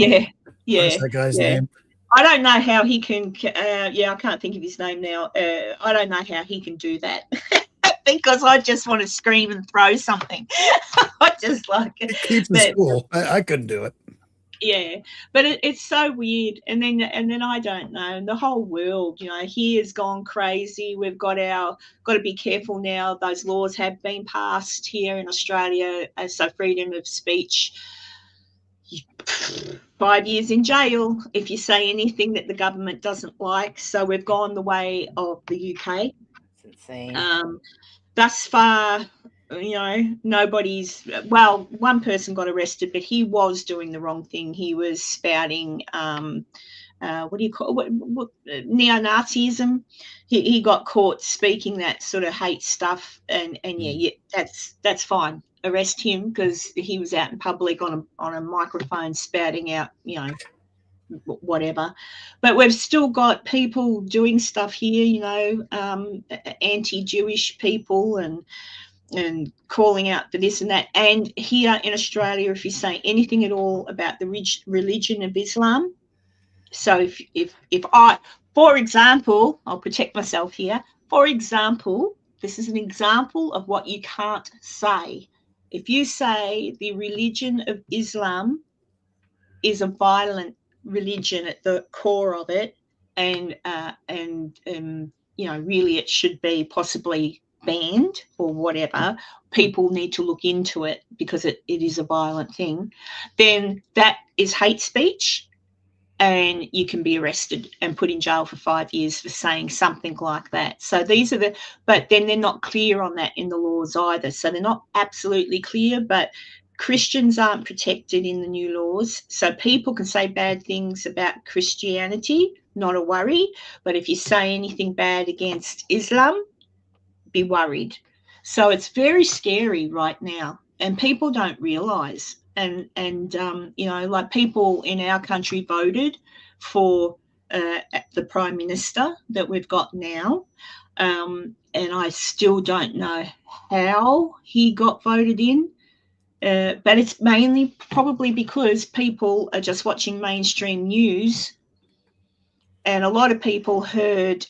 yeah. What's that guy's name? I don't know how he can, I can't think of his name now. I don't know how he can do that. Because I just want to scream and throw something. I just like it. It keeps me cool. I couldn't do it. Yeah, but it's so weird. And then I don't know. And the whole world, you know, here has gone crazy. We've got to be careful now. Those laws have been passed here in Australia. So freedom of speech, 5 years in jail if you say anything that the government doesn't like. So we've gone the way of the UK. It's insane. Thus far, you know, one person got arrested, but he was doing the wrong thing. He was spouting, what do you call it? What neo-Nazism. He got caught speaking that sort of hate stuff, and yeah, that's fine. Arrest him because he was out in public on a microphone spouting out, you know, whatever. But we've still got people doing stuff here, you know, anti-Jewish people and calling out for this and that. And here in Australia, if you say anything at all about the religion of Islam, so if I, for example, I'll protect myself here. For example, this is an example of what you can't say. If you say the religion of Islam is a violent religion at the core of it, and you know, really it should be possibly banned or whatever, people need to look into it because it is a violent thing, then that is hate speech, and you can be arrested and put in jail for 5 years for saying something like that. So these are but then they're not clear on that in the laws either. So they're not absolutely clear, but Christians aren't protected in the new laws. So people can say bad things about Christianity, not a worry. But if you say anything bad against Islam, be worried. So it's very scary right now, and people don't realise. And you know, like people in our country voted for the Prime Minister that we've got now, and I still don't know how he got voted in. But it's mainly probably because people are just watching mainstream news, and a lot of people heard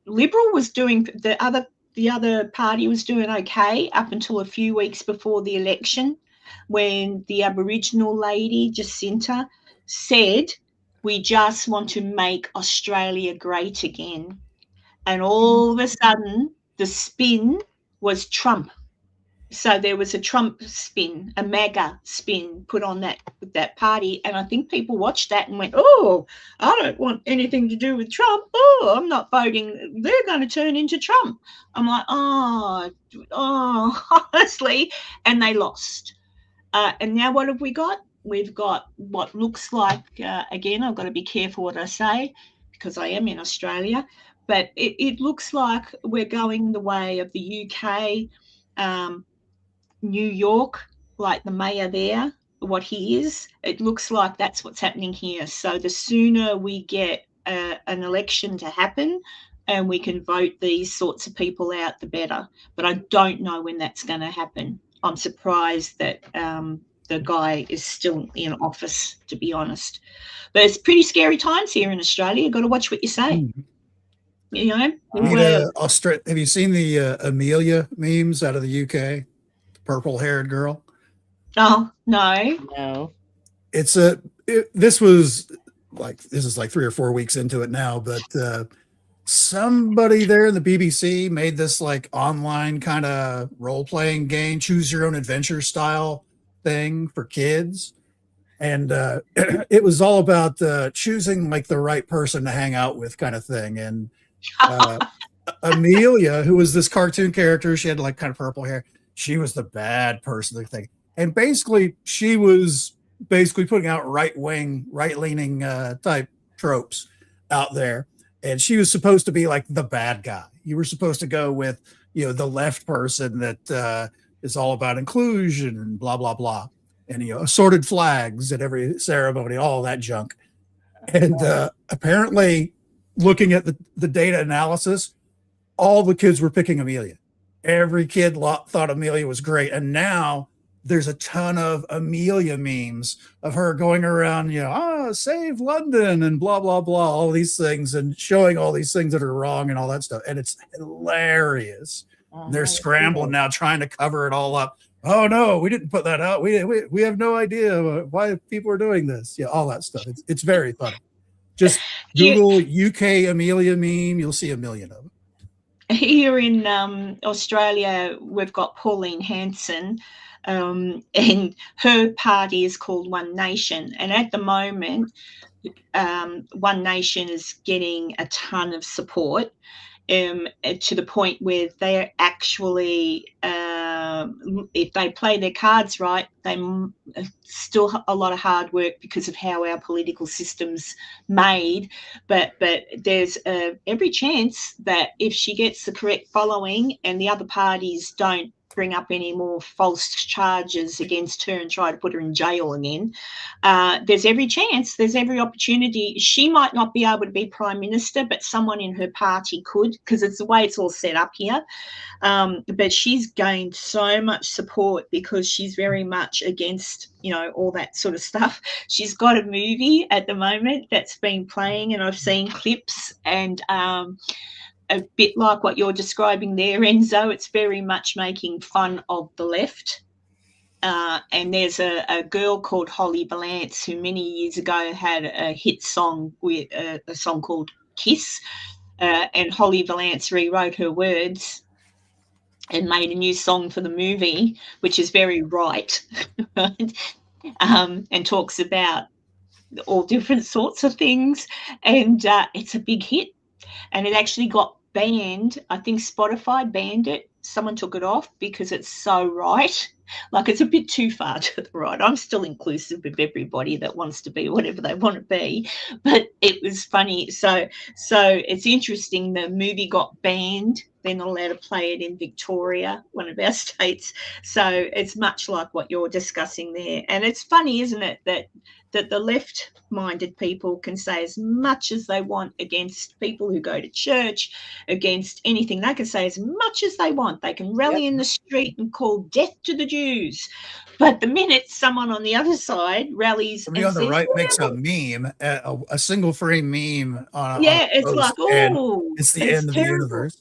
Liberal was doing the other party was doing okay up until a few weeks before the election, when the Aboriginal lady Jacinta said, "We just want to make Australia great again," and all of a sudden the spin was Trump. So there was a Trump spin, a MAGA spin put on that party. And I think people watched that and went, oh, I don't want anything to do with Trump. Oh, I'm not voting. They're going to turn into Trump. I'm like, oh, honestly. And they lost. And now what have we got? We've got what looks like, again, I've got to be careful what I say because I am in Australia, but it looks like we're going the way of the UK, New York, like the mayor there, what he is, it looks like that's what's happening here. So the sooner we get an election to happen and we can vote these sorts of people out, the better. But I don't know when that's going to happen. I'm surprised that the guy is still in office, to be honest. But it's pretty scary times here in Australia. You've got to watch what you say. You know? Have you seen the Amelia memes out of the UK? Purple-haired girl. Oh, no. No. This is like 3 or 4 weeks into it now, but somebody there in the BBC made this like online kind of role-playing game, choose your own adventure style thing for kids. And it was all about choosing like the right person to hang out with kind of thing. And Amelia, who was this cartoon character, she had like kind of purple hair. She was the bad person, I think. And basically she was basically putting out right-leaning type tropes out there. And she was supposed to be like the bad guy. You were supposed to go with, the left person that is all about inclusion and blah, blah, blah. And, assorted flags at every ceremony, all that junk. And apparently looking at the data analysis, all the kids were picking Amelia. Every kid thought Amelia was great. And now there's a ton of Amelia memes of her going around, save London and blah, blah, blah, all these things and showing all these things that are wrong and all that stuff. And it's hilarious. They're scrambling now, trying to cover it all up. Oh no, we didn't put that out. We have no idea why people are doing this. Yeah, all that stuff. It's very funny. Just Google UK Amelia meme. You'll see a million of them. Here in Australia, we've got Pauline Hanson, and her party is called One Nation. And at the moment, One Nation is getting a ton of support to the point where they're actually, if they play their cards right, they still a lot of hard work because of how our political system's made. But there's every chance that if she gets the correct following and the other parties don't bring up any more false charges against her and try to put her in jail again, there's every chance, there's every opportunity. She might not be able to be Prime Minister, but someone in her party could, because it's the way it's all set up here. But she's gained so much support because she's very much against, all that sort of stuff. She's got a movie at the moment that's been playing, and I've seen clips, and a bit like what you're describing there, Enzo. It's very much making fun of the left. And there's a girl called Holly Valance who many years ago had a hit song with a song called Kiss. And Holly Valance rewrote her words and made a new song for the movie, which is very right, and talks about all different sorts of things. And it's a big hit. And it actually got banned. I think Spotify banned it. Someone took it off because it's so right. Like, it's a bit too far to the right. I'm still inclusive of everybody that wants to be whatever they want to be. But it was funny. So it's interesting. The movie got banned. They're not allowed to play it in Victoria, one of our states. So it's much like what you're discussing there. And it's funny, isn't it, that the left-minded people can say as much as they want against people who go to church, against anything. They can say as much as they want. They can rally in the street and call death to the Jews. But the minute someone on the other side rallies, somebody on the right makes a meme, a single frame meme on it's like, oh, it's the end of the universe.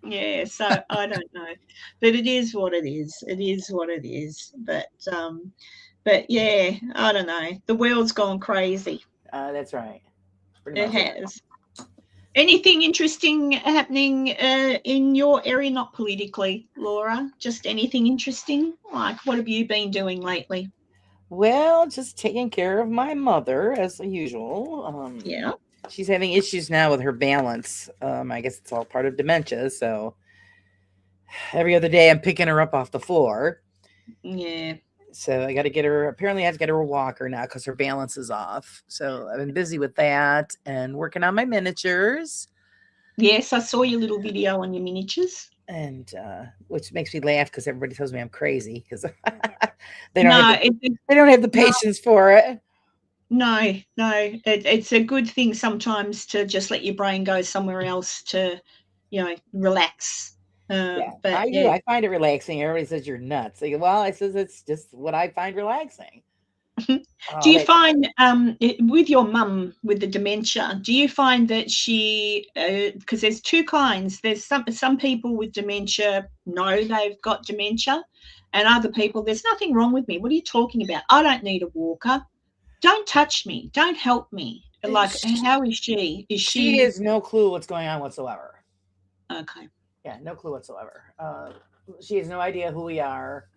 Yeah, so I don't know, but it is what it is. It is what it is. But yeah, I don't know. The world's gone crazy. That's right. It has. Anything interesting happening in your area? Not politically, Laura. Just anything interesting? Like, what have you been doing lately? Well, just taking care of my mother as usual. Yeah. She's having issues now with her balance. I guess it's all part of dementia. So every other day I'm picking her up off the floor. Yeah. So I got to get her, apparently I have to get her a walker now because her balance is off. So I've been busy with that and working on my miniatures. Yes, I saw your little video on your miniatures. And which makes me laugh because everybody tells me I'm crazy because they don't have the patience for it. No, it's a good thing sometimes to just let your brain go somewhere else to, relax. But I do. I find it relaxing. Everybody says you're nuts. I says it's just what I find relaxing. Do you find with your mum with the dementia, do you find that she, because there's two kinds, there's some people with dementia know they've got dementia, and other people, there's nothing wrong with me. What are you talking about? I don't need a walker. Don't touch me. Don't help me. Like, how is she? Is She has no clue what's going on whatsoever. okay? Yeah, no clue whatsoever. She has no idea who we are.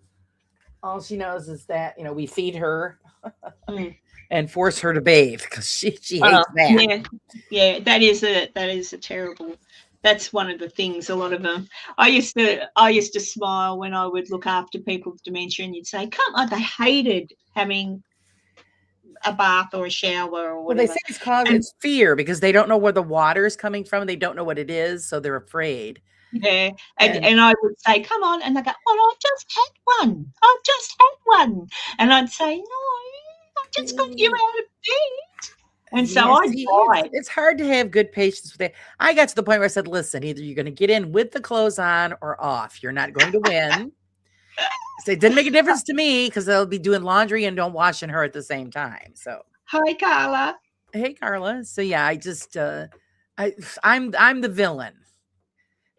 All she knows is that, you know, we feed her and force her to bathe because she hates that. Yeah, that is a terrible. That's one of the things. A lot of them. I used to smile when I would look after people with dementia, and you'd say, "Come on!" They hated having a bath or a shower or Well, they whatever. say it's fear because they don't know where the water is coming from. They don't know what it is, so they're afraid. Yeah, and I would say, "Come on," and they go, "Well, I've just had one. I've just had one," and I'd say, "No, I've just got you out of bed." And so I tried. It's hard to have good patience with it. I got to the point where I said, "Listen, either you're going to get in with the clothes on or off. You're not going to win." So it didn't make a difference to me because they'll be doing laundry and don't washing her at the same time. So hi, Carla. Hey, Carla. So yeah, I just I'm the villain.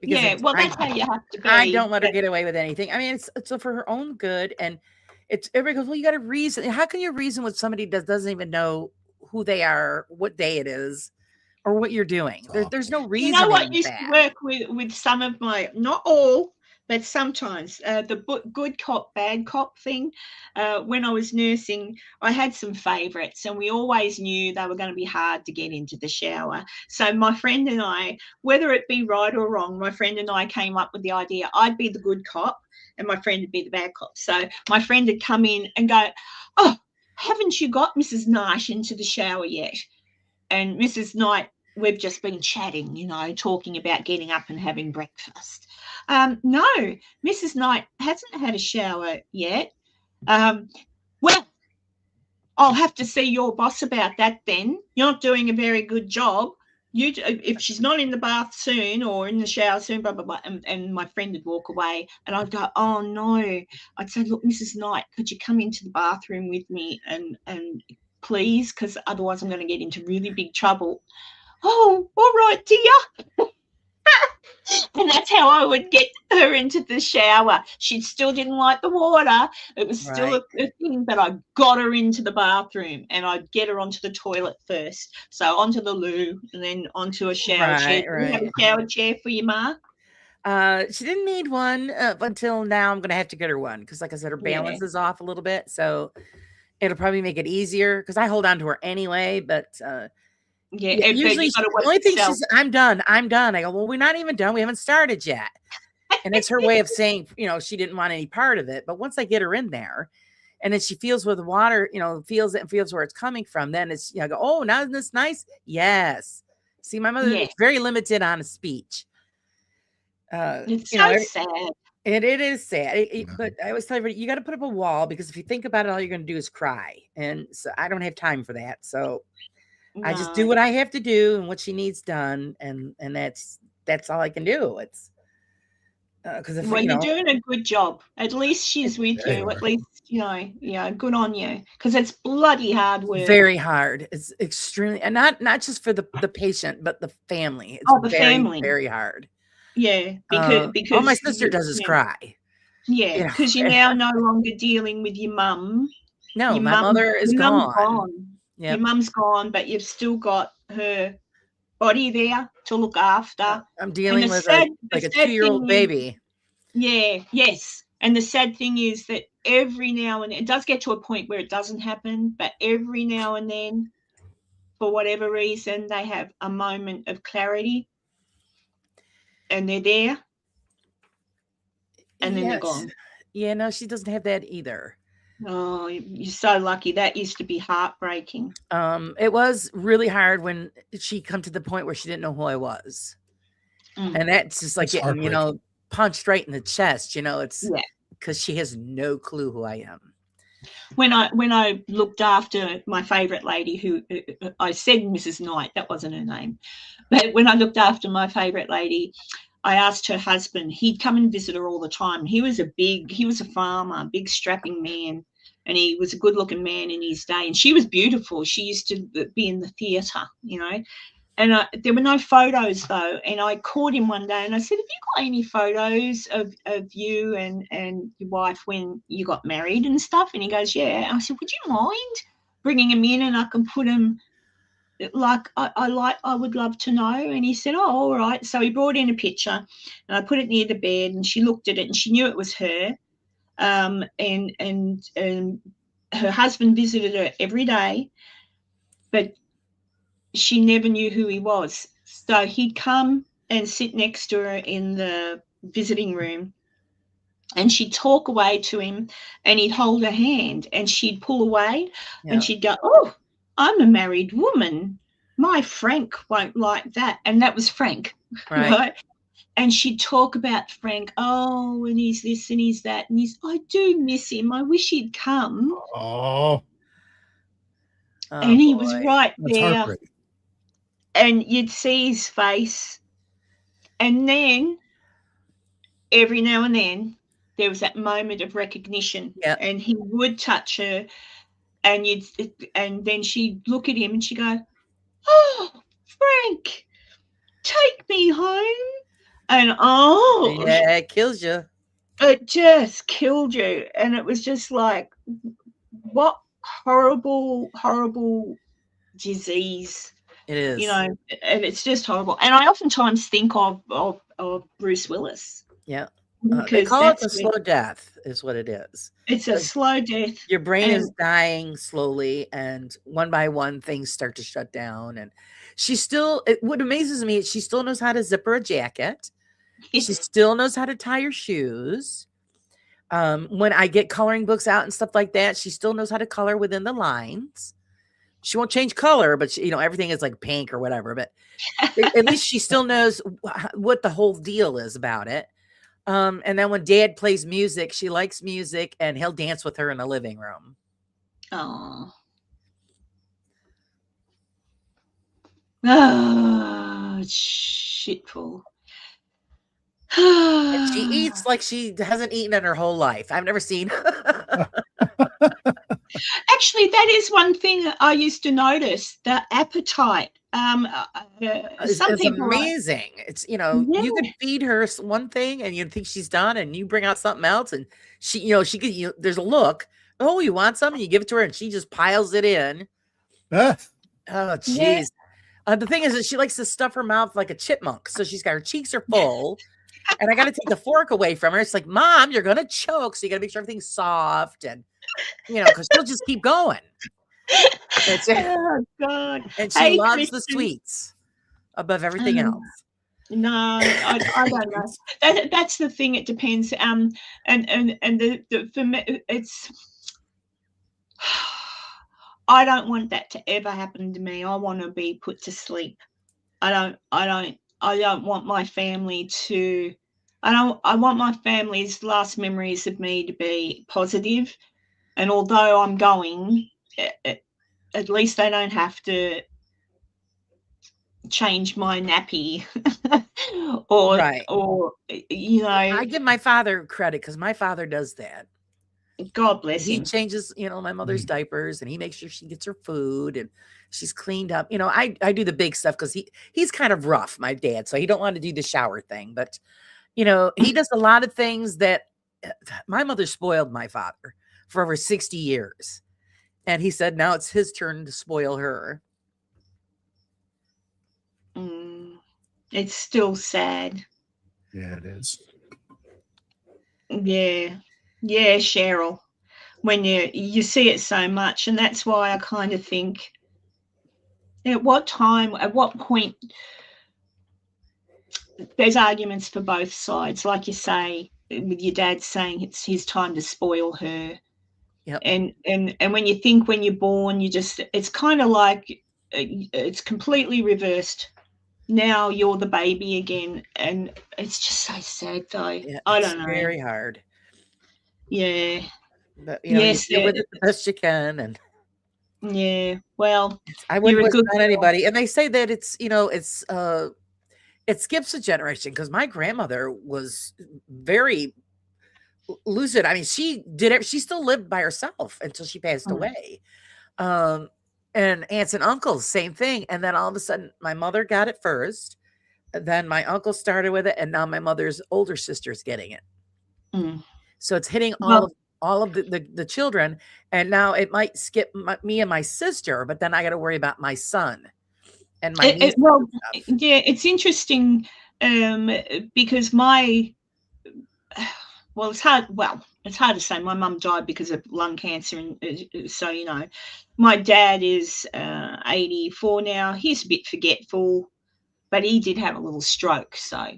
Yeah, well, that's how you have to be. I don't let her get away with anything. I mean, it's for her own good, and it's everybody goes, well, you got to reason. How can you reason with somebody that doesn't even know who they are, what day it is, or what you're doing? There's no reason. You know what used to work with some of my, not all, but sometimes the good cop, bad cop thing. When I was nursing, I had some favorites, and we always knew they were going to be hard to get into the shower. So my friend and I, whether it be right or wrong, my friend and I came up with the idea I'd be the good cop and my friend would be the bad cop. So my friend would come in and go, "Oh, haven't you got Mrs. Knight into the shower yet?" And Mrs. Knight, we've just been chatting, you know, talking about getting up and having breakfast. No, Mrs. Knight hasn't had a shower yet. Well, I'll have to see your boss about that then. You're not doing a very good job. If she's not in the bath soon or in the shower soon, blah, blah, blah. And my friend would walk away and I'd go, "Oh, no." I'd say, "Look, Mrs. Knight, could you come into the bathroom with me and please, because otherwise I'm going to get into really big trouble." "Oh, all right, dear." And that's how I would get her into the shower. She still didn't like the water. It was still a thing, but I got her into the bathroom and I'd get her onto the toilet first. So onto the loo and then onto a shower chair. Do you have a shower chair for your ma? She didn't need one until now. I'm going to have to get her one because, like I said, her balance is off a little bit. So it'll probably make it easier because I hold on to her anyway, but usually the only thing she's, I'm done. I go, "Well, we're not even done. We haven't started yet." And it's her way of saying, you know, she didn't want any part of it. But once I get her in there and then she feels where the water, you know, feels it and feels where it's coming from, then it's, you know, I go, "Oh, now isn't this nice?" Yes. See, my mother is very limited on speech. It's so sad. And it is sad. But I always tell everybody, you got to put up a wall because if you think about it, all you're going to do is cry. And so I don't have time for that. So I just do what I have to do and what she needs done, and that's all I can do. It's because you're doing a good job. At least she's with you. At least good on you, because it's bloody hard work. Very hard. It's extremely, and not just for the patient, but the family. It's the family. Very hard. Yeah, because all my sister does is cry. Yeah, because you're now no longer dealing with your mum. No, my mother is gone. Yep. Your mum's gone, but you've still got her body there to look after. I'm dealing with a 2-year-old baby. Yes. And the sad thing is that every now and then, it does get to a point where it doesn't happen, but every now and then, for whatever reason, they have a moment of clarity and they're there and then they're gone. Yeah, no, she doesn't have that either. Oh, you're so lucky. That used to be heartbreaking. It was really hard when she come to the point where she didn't know who I was. And that's just like getting, you know, punched right in the chest, you know, it's because she has no clue who I am. When I looked after my favorite lady, who I said Mrs. Knight, that wasn't her name, but when I looked after my favorite lady, I asked her husband, he'd come and visit her all the time. He was a farmer, big strapping man, and he was a good looking man in his day. And she was beautiful. She used to be in the theatre, you know, and there were no photos though. And I called him one day and I said, "Have you got any photos of you and your wife when you got married and stuff?" And he goes, "Yeah." I said, "Would you mind bringing them in and I can put them like, I would love to know. And he said, oh, all right. So he brought in a picture, and I put it near the bed, and she looked at it, and she knew it was her. And her husband visited her every day, but she never knew who he was. So he'd come and sit next to her in the visiting room, and she'd talk away to him, and he'd hold her hand, and she'd pull away, and she'd go, oh, I'm a married woman. My Frank won't like that. And that was Frank, right? And she'd talk about Frank. Oh, and he's this and he's that. And I do miss him. I wish he'd come. Oh. And he was right That's there. heartbreaking. And you'd see his face. And then every now and then there was that moment of recognition. Yep. And he would touch her, and then she'd look at him and she'd go, oh, Frank, take me home. And yeah, it kills you. It just killed you. And it was just like, what horrible, horrible disease. It is. You know, and it's just horrible. And I oftentimes think of Bruce Willis. Yeah. They call it a slow death, is what it is. It's a slow death. Your brain is dying slowly, and one by one, things start to shut down. And she still, what amazes me is she still knows how to zipper a jacket. She still knows how to tie her shoes. When I get coloring books out and stuff like that, she still knows how to color within the lines. She won't change color, but she, everything is like pink or whatever. But at least she still knows what the whole deal is about it. And then when Dad plays music, she likes music, and he'll dance with her in the living room. Oh, shitful. And she eats like she hasn't eaten in her whole life. I've never seen. Actually, that is one thing I used to notice, the appetite. It's amazing. It's, you could feed her one thing and you'd think she's done, and you bring out something else, and she could, there's a look. Oh, you want something? You give it to her, and she just piles it in. Oh, jeez. Yeah. The thing is that she likes to stuff her mouth like a chipmunk. So she's got, her cheeks are full. And I got to take the fork away from her. It's like, Mom, you're going to choke. So you got to make sure everything's soft, and, because she'll just keep going. Oh, God. And she loves the sweets above everything else. No, I don't know. That's the thing. It depends. And for me, it's, I don't want that to ever happen to me. I want to be put to sleep. I don't want my family to, I want my family's last memories of me to be positive. And although I'm going, at least they don't have to change my nappy or I give my father credit, because my father does that. God bless him. He changes, my mother's diapers, and he makes sure she gets her food and she's cleaned up. I do the big stuff because he's kind of rough, my dad, so he don't want to do the shower thing. But, he does a lot of things that my mother spoiled my father for over 60 years. And he said, now it's his turn to spoil her. It's still sad. Yeah, it is. Yeah, Cheryl. When you see it so much, and that's why I kind of think, at what point, there's arguments for both sides, like you say, with your dad saying it's his time to spoil her. Yep. And when you think when you're born, it's kind of like it's completely reversed. Now you're the baby again, and it's just so sad, though. Yeah, I don't know. Very hard. Yeah. But yes, you deal with it the best you can, and yeah. Well, I wouldn't wish on anybody. And they say that it's it skips a generation, because my grandmother was very lucid. I mean, she still lived by herself until she passed away. And aunts and uncles, same thing. And then all of a sudden, my mother got it first. Then my uncle started with it, and now my mother's older sister's getting it. So it's hitting all of the children. And now it might skip me and my sister, but then I got to worry about my son and my niece well, and stuff. yeah, it's interesting because it's hard. Well, it's hard to say. My mum died because of lung cancer, and so my dad is 84 now. He's a bit forgetful, but he did have a little stroke, so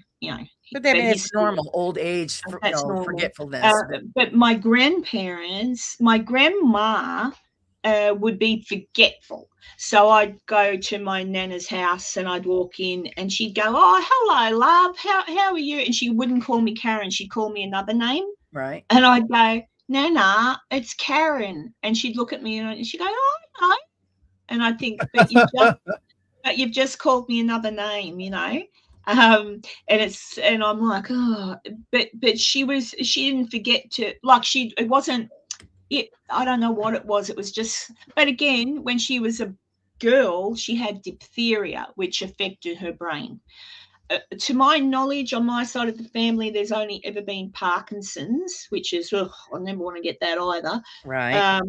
But I mean, he's it's normal old age, that's normal. forgetfulness. But my grandparents, my grandma would be forgetful. So I'd go to my nana's house and I'd walk in and she'd go, "Oh, hello, love. How are you?" And she wouldn't call me Karen. She'd call me another name. Right. And I'd go, "Nana, it's Karen." And she'd look at me and she'd go, "Oh, no." And I think, but you've just called me another name, and I'm like, oh, but she didn't forget to, like, I don't know what it was. It was just, but again, when she was a girl, she had diphtheria, which affected her brain. To my knowledge, on my side of the family, there's only ever been Parkinson's, which is, I never want to get that either. Right.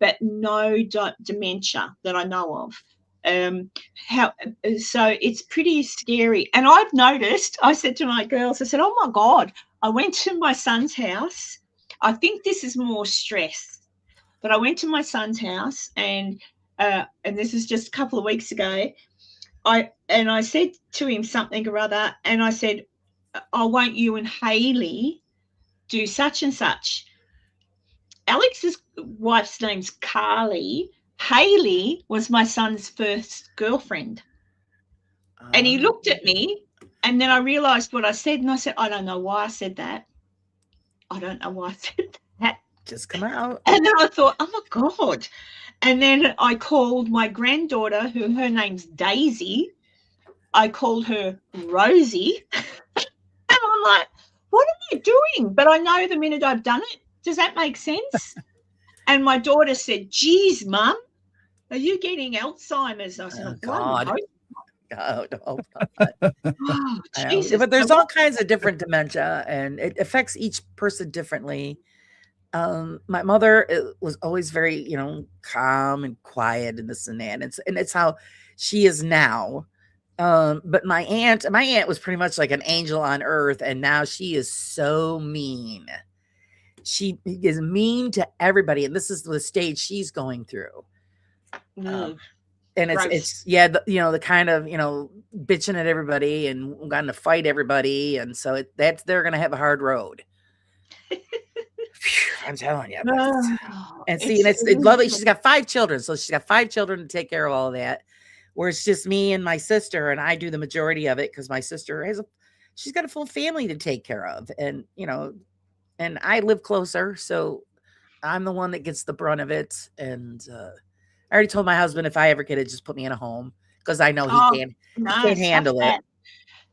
But no dementia that I know of. So it's pretty scary. And I've noticed, I said to my girls, I said, "Oh my God, I went to my son's house. I think this is more stress, but I went to my son's house and this is just a couple of weeks ago. I said to him something or other, and I said, "Oh, won't you and Haley do such and such?" Alex's wife's name's Carly. Haley was my son's first girlfriend. And he looked at me, and then I realized what I said, and I said, "I don't know why I said that. I don't know why I said that." Just come out. And then I thought, oh my God. And then I called my granddaughter, who her name's Daisy. I called her Rosie. And I'm like, "What are you doing?" But I know the minute I've done it. Does that make sense? And my daughter said, "Geez, Mum, are you getting Alzheimer's?" I said, Oh, God. God. Oh, Jesus. but there's all kinds of different dementia, and it affects each person differently. My mother was always very, calm and quiet and this and that. And it's how she is now. But my aunt was pretty much like an angel on earth, and now she is so mean. She is mean to everybody, and this is the stage she's going through. And it's the kind of bitching at everybody and going to fight everybody, and so they're going to have a hard road. I'm telling you. And it's lovely. She's got 5 children, so she's got 5 children to take care of all of that. Where it's just me and my sister, and I do the majority of it because my sister she's got a full family to take care of, and and I live closer, so I'm the one that gets the brunt of it. And I already told my husband if I ever get it, just put me in a home because I know he can't handle it.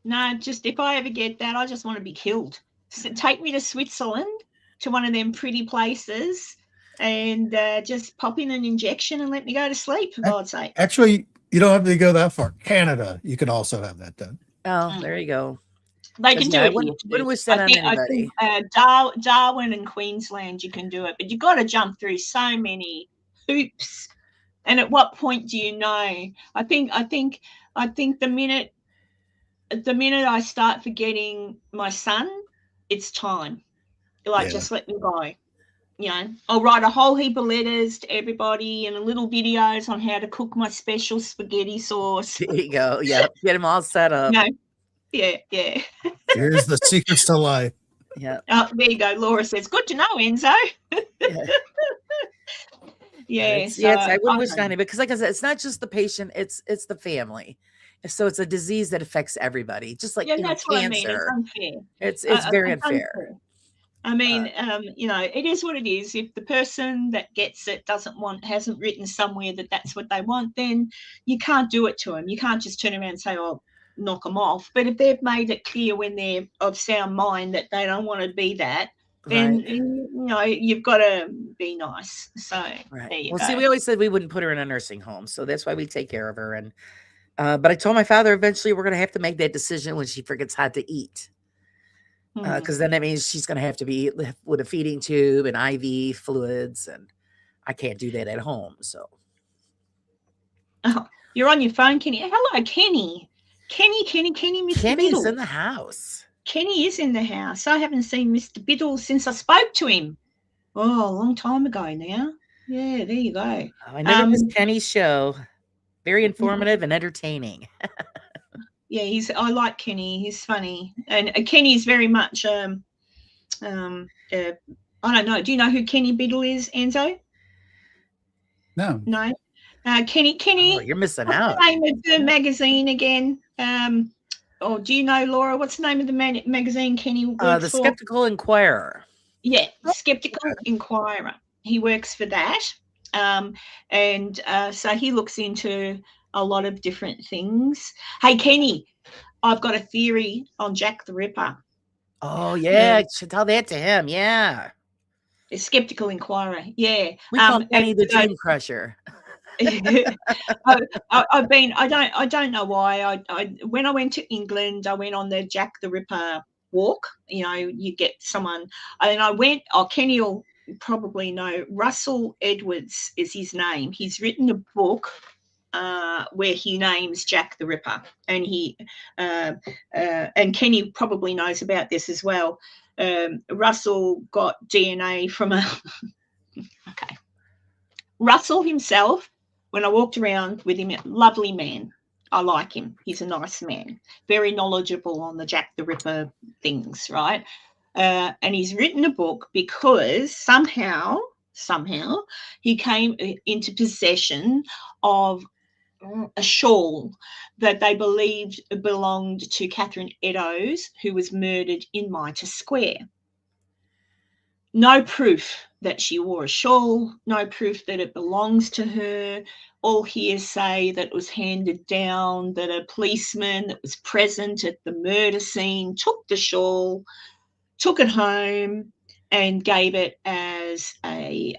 No, just if I ever get that, I just want to be killed. So take me to Switzerland, to one of them pretty places, and just pop in an injection and let me go to sleep, for God's sake. Actually, you don't have to go that far. Canada, you can also have that done. Oh, there you go. They can do it. Wouldn't wish that on anybody. I think Darwin and Queensland, you can do it, but you've got to jump through so many hoops. And at what point do you know? I think the minute I start forgetting my son, it's time. Just let me go. I'll write a whole heap of letters to everybody and little videos on how to cook my special spaghetti sauce. There you go. Yeah, get them all set up. Yeah. Here's the secrets to life. Yeah. Oh, there you go. Laura says, "Good to know, Enzo." Yeah. I wouldn't wish on it because, like I said, it's not just the patient; it's the family. So it's a disease that affects everybody, just like that's cancer. What I mean. It's unfair. It's very unfair. I mean, it is what it is. If the person that gets it hasn't written somewhere that that's what they want, then you can't do it to them. You can't just turn around and say, "Oh, knock them off." But if they've made it clear when they're of sound mind that they don't want to be that, then you've got to be nice. So there you go. See, we always said we wouldn't put her in a nursing home, so that's why we take care of her. And but I told my father eventually we're going to have to make that decision when she forgets how to eat. Because then that means she's going to have to be with a feeding tube and IV fluids, and I can't do that at home. So Oh, you're on your phone, Kenny. Hello, Kenny. Kenny, Mr. Kenny's Biddle. in the house. Kenny is in the house. I haven't seen Mr. Biddle since I spoke to him. Oh, a long time ago now. Yeah, there you go. Oh, I never missed Kenny's show. Very informative and entertaining. Yeah, I like Kenny. He's funny. And Kenny's very much I don't know. Do you know who Kenny Biddle is, Enzo? No. No. Kenny. Oh, you're missing What's out. the name of the magazine again? Do you know, Laura? What's the name of the magazine Kenny works The for? Skeptical Inquirer. Yeah, Skeptical Inquirer. He works for that. So he looks into a lot of different things. Hey, Kenny, I've got a theory on Jack the Ripper. Oh, yeah. You should tell that to him. Yeah. The Skeptical Inquirer. Yeah. We call Kenny the Dream Crusher. I don't know why. When I went to England, I went on the Jack the Ripper walk. You know, you get someone, and I went. Oh, Kenny will probably know. Russell Edwards is his name. He's written a book where he names Jack the Ripper, and and Kenny probably knows about this as well. Russell got DNA from a. Okay. Russell himself. When I walked around with him, lovely man. I like him. He's a nice man, very knowledgeable on the Jack the Ripper things, right? And he's written a book because somehow he came into possession of a shawl that they believed belonged to Catherine Eddowes, who was murdered in Mitre Square. No proof that she wore a shawl, no proof that it belongs to her. All hearsay that was handed down that a policeman that was present at the murder scene took the shawl, took it home, and gave it as a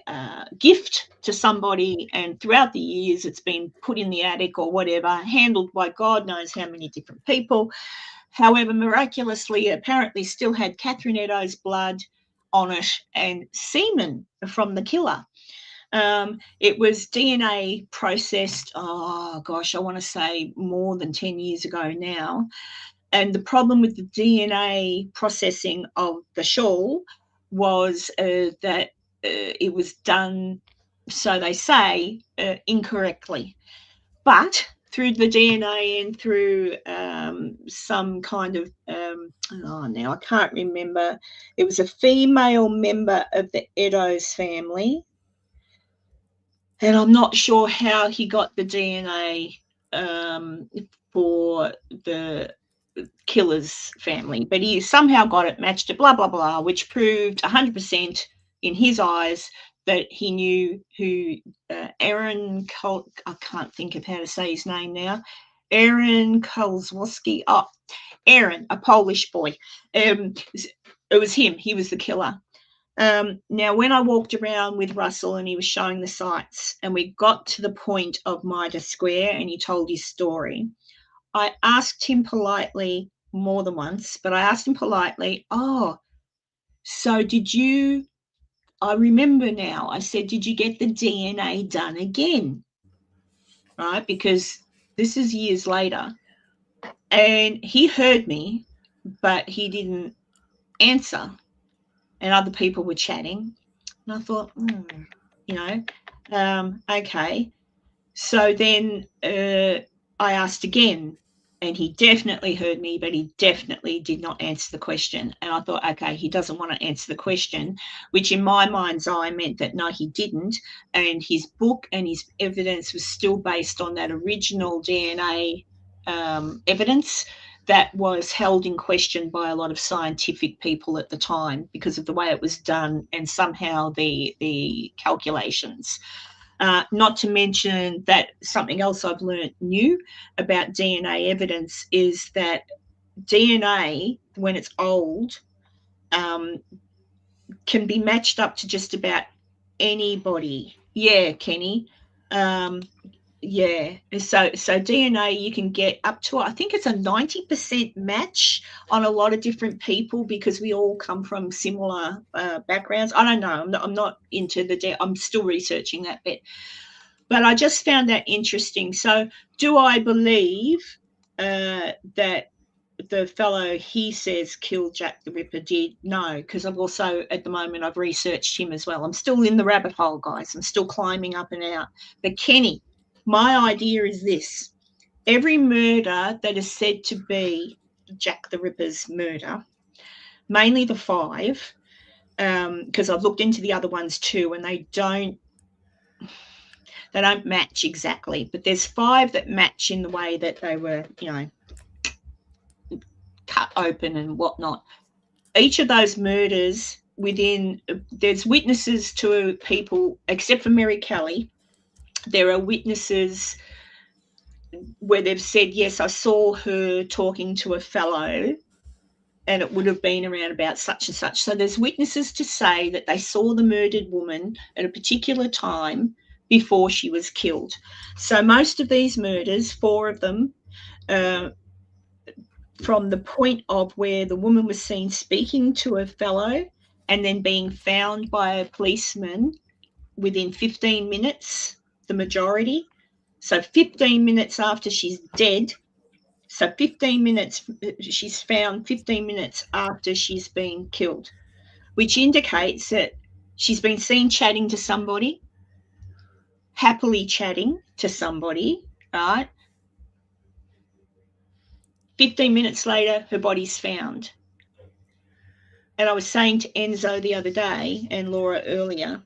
gift to somebody. And throughout the years, it's been put in the attic or whatever, handled by God knows how many different people. However, miraculously, apparently still had Catherine Eddowes' blood on it and semen from the killer. It was DNA processed, I want to say more than 10 years ago now. And the problem with the DNA processing of the shawl was that it was done, so they say, incorrectly. But through the DNA and through some kind of, now I can't remember. It was a female member of the Eddowes family. And I'm not sure how he got the DNA for the killer's family, but he somehow got it, matched it, blah, blah, blah, which proved 100% in his eyes that he knew who Aaron Cole, I can't think of how to say his name now, Aaron Kozłowski, Aaron, a Polish boy. It was him. He was the killer. Now, when I walked around with Russell and he was showing the sights and we got to the point of Mitre Square and he told his story, I asked him politely more than once, but I asked him politely, so did you, I remember now, I said, did you get the DNA done again? Right, because this is years later. And he heard me, but he didn't answer. And other people were chatting. And I thought, okay. So then I asked again, and he definitely heard me, but he definitely did not answer the question. And I thought, okay, he doesn't want to answer the question, which in my mind's eye meant that, no, he didn't. And his book and his evidence was still based on that original DNA evidence that was held in question by a lot of scientific people at the time because of the way it was done and somehow the calculations. Not to mention that something else I've learned new about DNA evidence is that DNA, when it's old, can be matched up to just about anybody. Yeah, Kenny. Yeah, so DNA you can get up to, I think it's a 90% match on a lot of different people because we all come from similar backgrounds. I don't know. I'm not into I'm still researching that bit. But I just found that interesting. So do I believe that the fellow he says killed Jack the Ripper did? No, because I've also, at the moment, I've researched him as well. I'm still in the rabbit hole, guys. I'm still climbing up and out. But Kenny, my idea is this. Every murder that is said to be Jack the Ripper's murder, mainly the 5, because I've looked into the other ones too, and they don't match exactly, but there's 5 that match in the way that they were, cut open and whatnot. Each of those murders there's witnesses to people, except for Mary Kelly. There are witnesses where they've said, yes, I saw her talking to a fellow and it would have been around about such and such. So there's witnesses to say that they saw the murdered woman at a particular time before she was killed. So most of these murders, 4 of them, from the point of where the woman was seen speaking to a fellow and then being found by a policeman within 15 minutes, the majority. So 15 minutes after she's dead. So 15 minutes, she's found 15 minutes after she's been killed, which indicates that she's been seen chatting to somebody, happily chatting to somebody, right? 15 minutes later, her body's found. And I was saying to Enzo the other day and Laura earlier,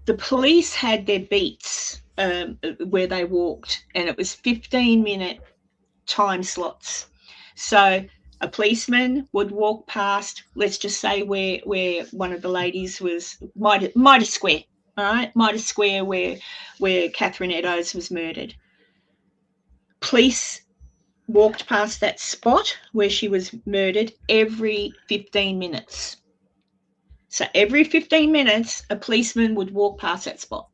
the police had their beats where they walked, and it was 15-minute time slots. So a policeman would walk past, let's just say where one of the ladies was, Mitre Square, all right? Mitre Square where Catherine Eddowes was murdered. Police walked past that spot where she was murdered every 15 minutes. So every 15 minutes, a policeman would walk past that spot.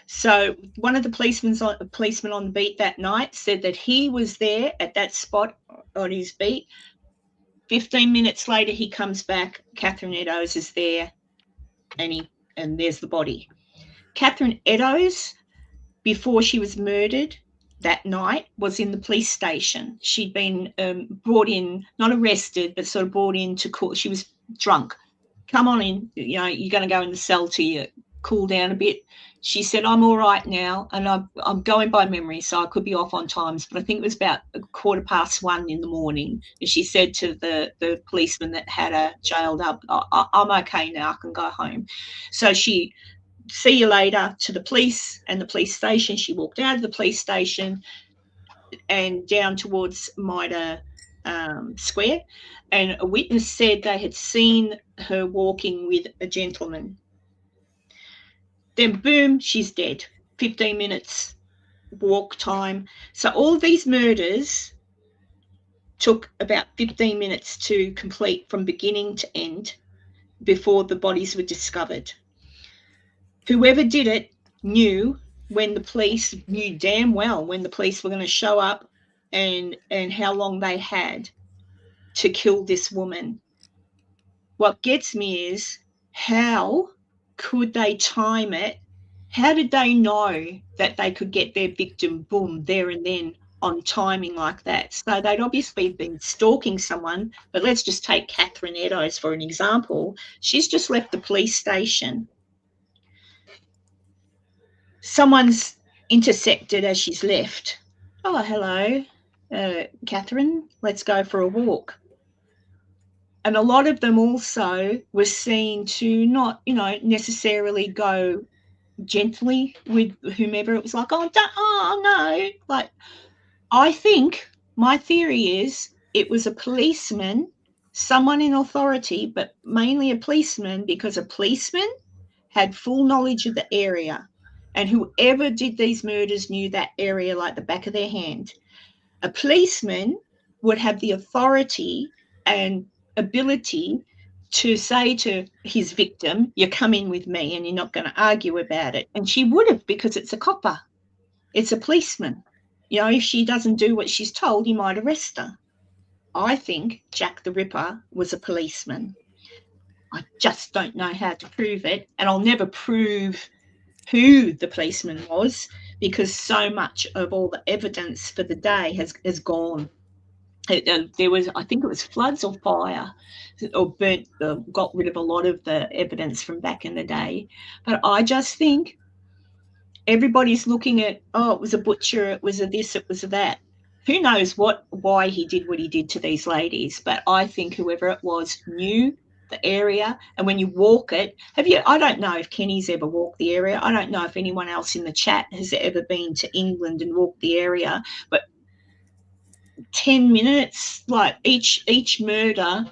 So one of the policemen on the beat that night said that he was there at that spot on his beat. 15 minutes later, he comes back. Catherine Eddowes is there, and there's the body. Catherine Eddowes, before she was murdered that night, was in the police station. She'd been brought in, not arrested, but sort of brought in to court. She was drunk. Come on in, you're going to go in the cell till you cool down a bit. She said, I'm all right now, and I'm going by memory, so I could be off on times, but I think it was about 1:15 in the morning. And she said to the policeman that had her jailed up, I'm okay now, I can go home. So she, see you later, to the police and the police station. She walked out of the police station and down towards Mitre Square, and a witness said they had seen her walking with a gentleman. Then boom, she's dead. 15 minutes walk time. So all of these murders took about 15 minutes to complete from beginning to end before the bodies were discovered. Whoever did it knew damn well when the police were going to show up and how long they had to kill this woman. What gets me is, how could they time it? How did they know that they could get their victim, boom, there and then on timing like that? So they'd obviously been stalking someone, but let's just take Catherine Eddowes for an example. She's just left the police station. Someone's intercepted as she's left. Oh, hello, Catherine, let's go for a walk. And a lot of them also were seen to not, necessarily go gently with whomever. It was like, oh no. Like, I think my theory is it was a policeman, someone in authority, but mainly a policeman, because a policeman had full knowledge of the area. And whoever did these murders knew that area like the back of their hand. A policeman would have the authority and ability to say to his victim, you come in with me and you're not going to argue about it. And she would have, because it's a copper. It's a policeman. If she doesn't do what she's told, he might arrest her. I think Jack the Ripper was a policeman. I just don't know how to prove it. And I'll never prove who the policeman was, because so much of all the evidence for the day has gone. There was, I think it was floods or fire, or got rid of a lot of the evidence from back in the day. But I just think everybody's looking at, oh, it was a butcher, it was a this, it was a that. Who knows why he did what he did to these ladies? But I think whoever it was knew the area. And when you walk it, I don't know if Kenny's ever walked the area. I don't know if anyone else in the chat has ever been to England and walked the area, but 10 minutes, like each murder,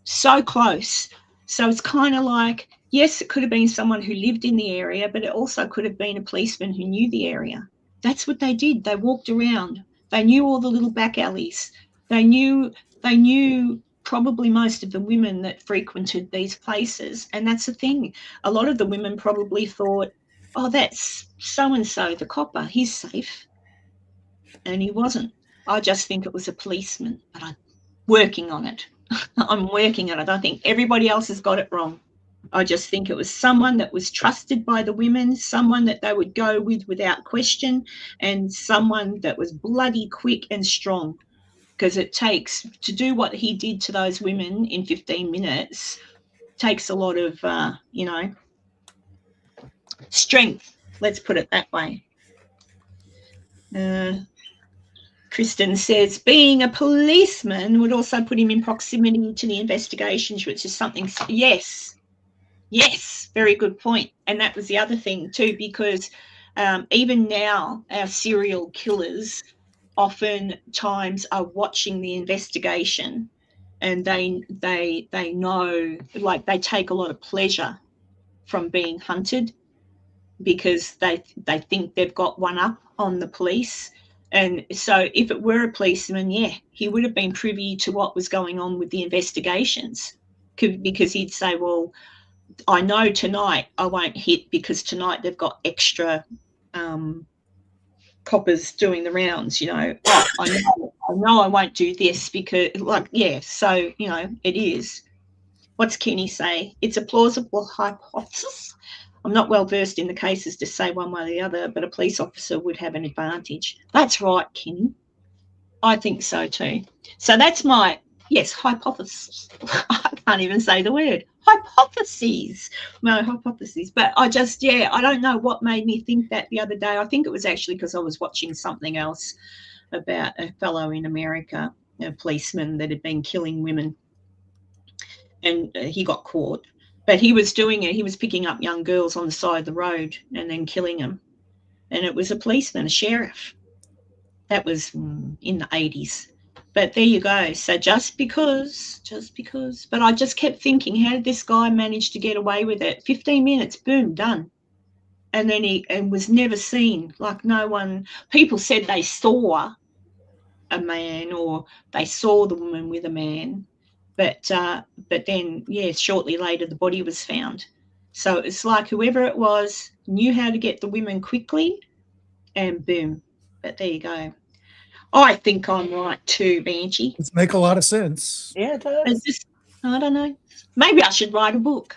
so close. So it's kind of like, yes, it could have been someone who lived in the area, but it also could have been a policeman who knew the area. That's what they did. They walked around. They knew all the little back alleys. They knew probably most of the women that frequented these places. And that's the thing. A lot of the women probably thought, oh, that's so-and-so, the copper. He's safe. And he wasn't. I just think it was a policeman, but I'm working on it. I'm working on it. I don't think everybody else has got it wrong. I just think it was someone that was trusted by the women, someone that they would go with without question, and someone that was bloody quick and strong, because it takes, to do what he did to those women in 15 minutes, takes a lot of, strength. Let's put it that way. Kristen says, being a policeman would also put him in proximity to the investigations, which is something, yes, very good point. And that was the other thing too, because even now our serial killers oftentimes are watching the investigation, and they know, like, they take a lot of pleasure from being hunted, because they think they've got one up on the police. And so if it were a policeman, yeah, he would have been privy to what was going on with the investigations, because he'd say, well, I know tonight I won't hit because tonight they've got extra coppers doing the rounds, I know I won't do this because, like, yeah, so, it is. What's Kenny say? It's a plausible hypothesis. I'm not well versed in the cases to say one way or the other, but a police officer would have an advantage. That's right, Kenny. I think so too. So that's my, yes, hypothesis. I can't even say the word. Hypotheses. No, hypotheses. But I just, I don't know what made me think that the other day. I think it was actually because I was watching something else about a fellow in America, a policeman that had been killing women, and he got caught. But he was doing it. He was picking up young girls on the side of the road and then killing them. And it was a policeman, a sheriff. That was in the 80s. But there you go. So just because. But I just kept thinking, how did this guy manage to get away with it? 15 minutes, boom, done. And then he was never seen. Like, no one, people said they saw a man, or they saw the woman with a man. But then, shortly later, the body was found. So it's like whoever it was knew how to get the women quickly, and boom. But there you go. I think I'm right too, Banshee. It makes a lot of sense. Yeah, it does. I don't know. Maybe I should write a book.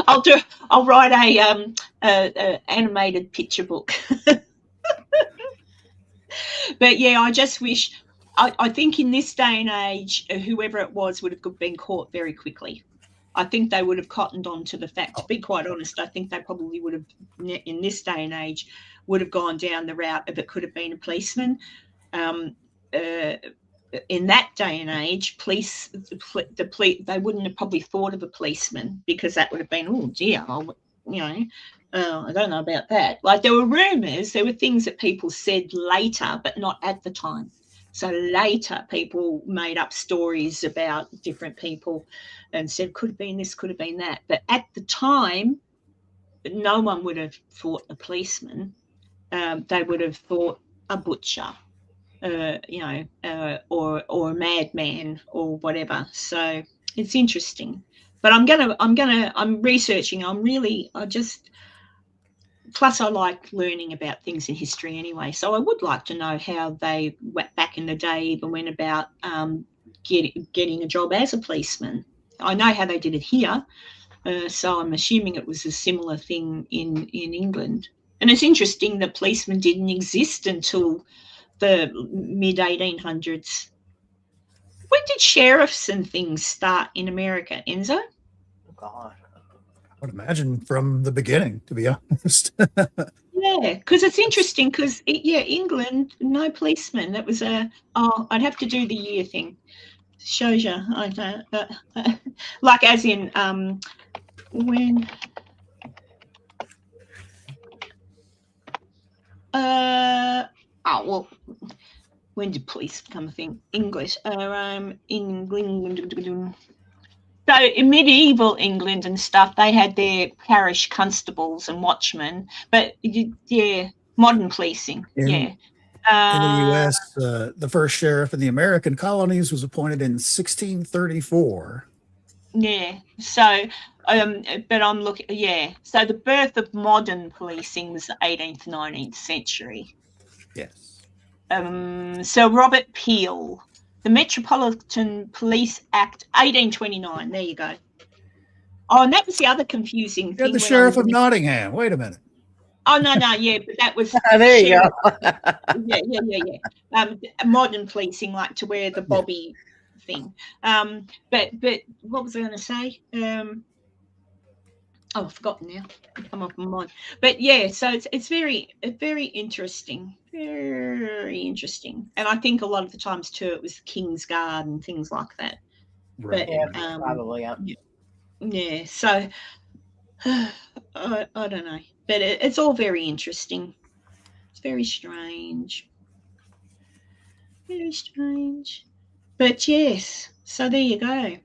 I'll write a animated picture book. But yeah, I just wish. I think in this day and age, whoever it was would have been caught very quickly. I think they would have cottoned on to the fact. To be quite honest, I think they probably would have, in this day and age, would have gone down the route of it could have been a policeman. In that day and age, the police, they wouldn't have probably thought of a policeman, because that would have been, oh dear, I don't know about that. Like, there were rumours, there were things that people said later, but not at the time. So later, people made up stories about different people and said, could have been this, could have been that. But at the time, no one would have thought a policeman. They would have thought a butcher, or a madman or whatever. So it's interesting. But I'm researching. Plus, I like learning about things in history anyway. So I would like to know how they, back in the day, even went about getting a job as a policeman. I know how they did it here, So I'm assuming it was a similar thing in England. And it's interesting that policemen didn't exist until the mid 1800s. When did sheriffs and things start in America, Enzo? Oh, God. I would imagine from the beginning, to be honest. Yeah, because it's interesting because, England, no policemen. That was I'd have to do the year thing. Shows you. I don't, like as in when... well, when did police become a thing? English. England. So in medieval England and stuff, they had their parish constables and watchmen. But yeah, modern policing. In the U.S., the first sheriff in the American colonies was appointed in 1634. Yeah. So, but I'm looking. Yeah. So the birth of modern policing was the 18th, 19th century. Yes. So Robert Peel, the Metropolitan Police Act, 1829. There you go. Oh, and that was the other confusing thing. The Sheriff of Nottingham. Wait a minute. Oh, no, yeah, but that was... there you go. Yeah. Modern policing, like to wear the bobby thing. But what was I going to say? I've forgotten now. Come off my mind. But yeah, so it's very interesting. Very interesting. And I think a lot of the times too, it was the King's Guard and things like that. Right. But, Probably. Yeah. So I don't know, but it's all very interesting. It's very strange. Very strange. But yes, so there you go.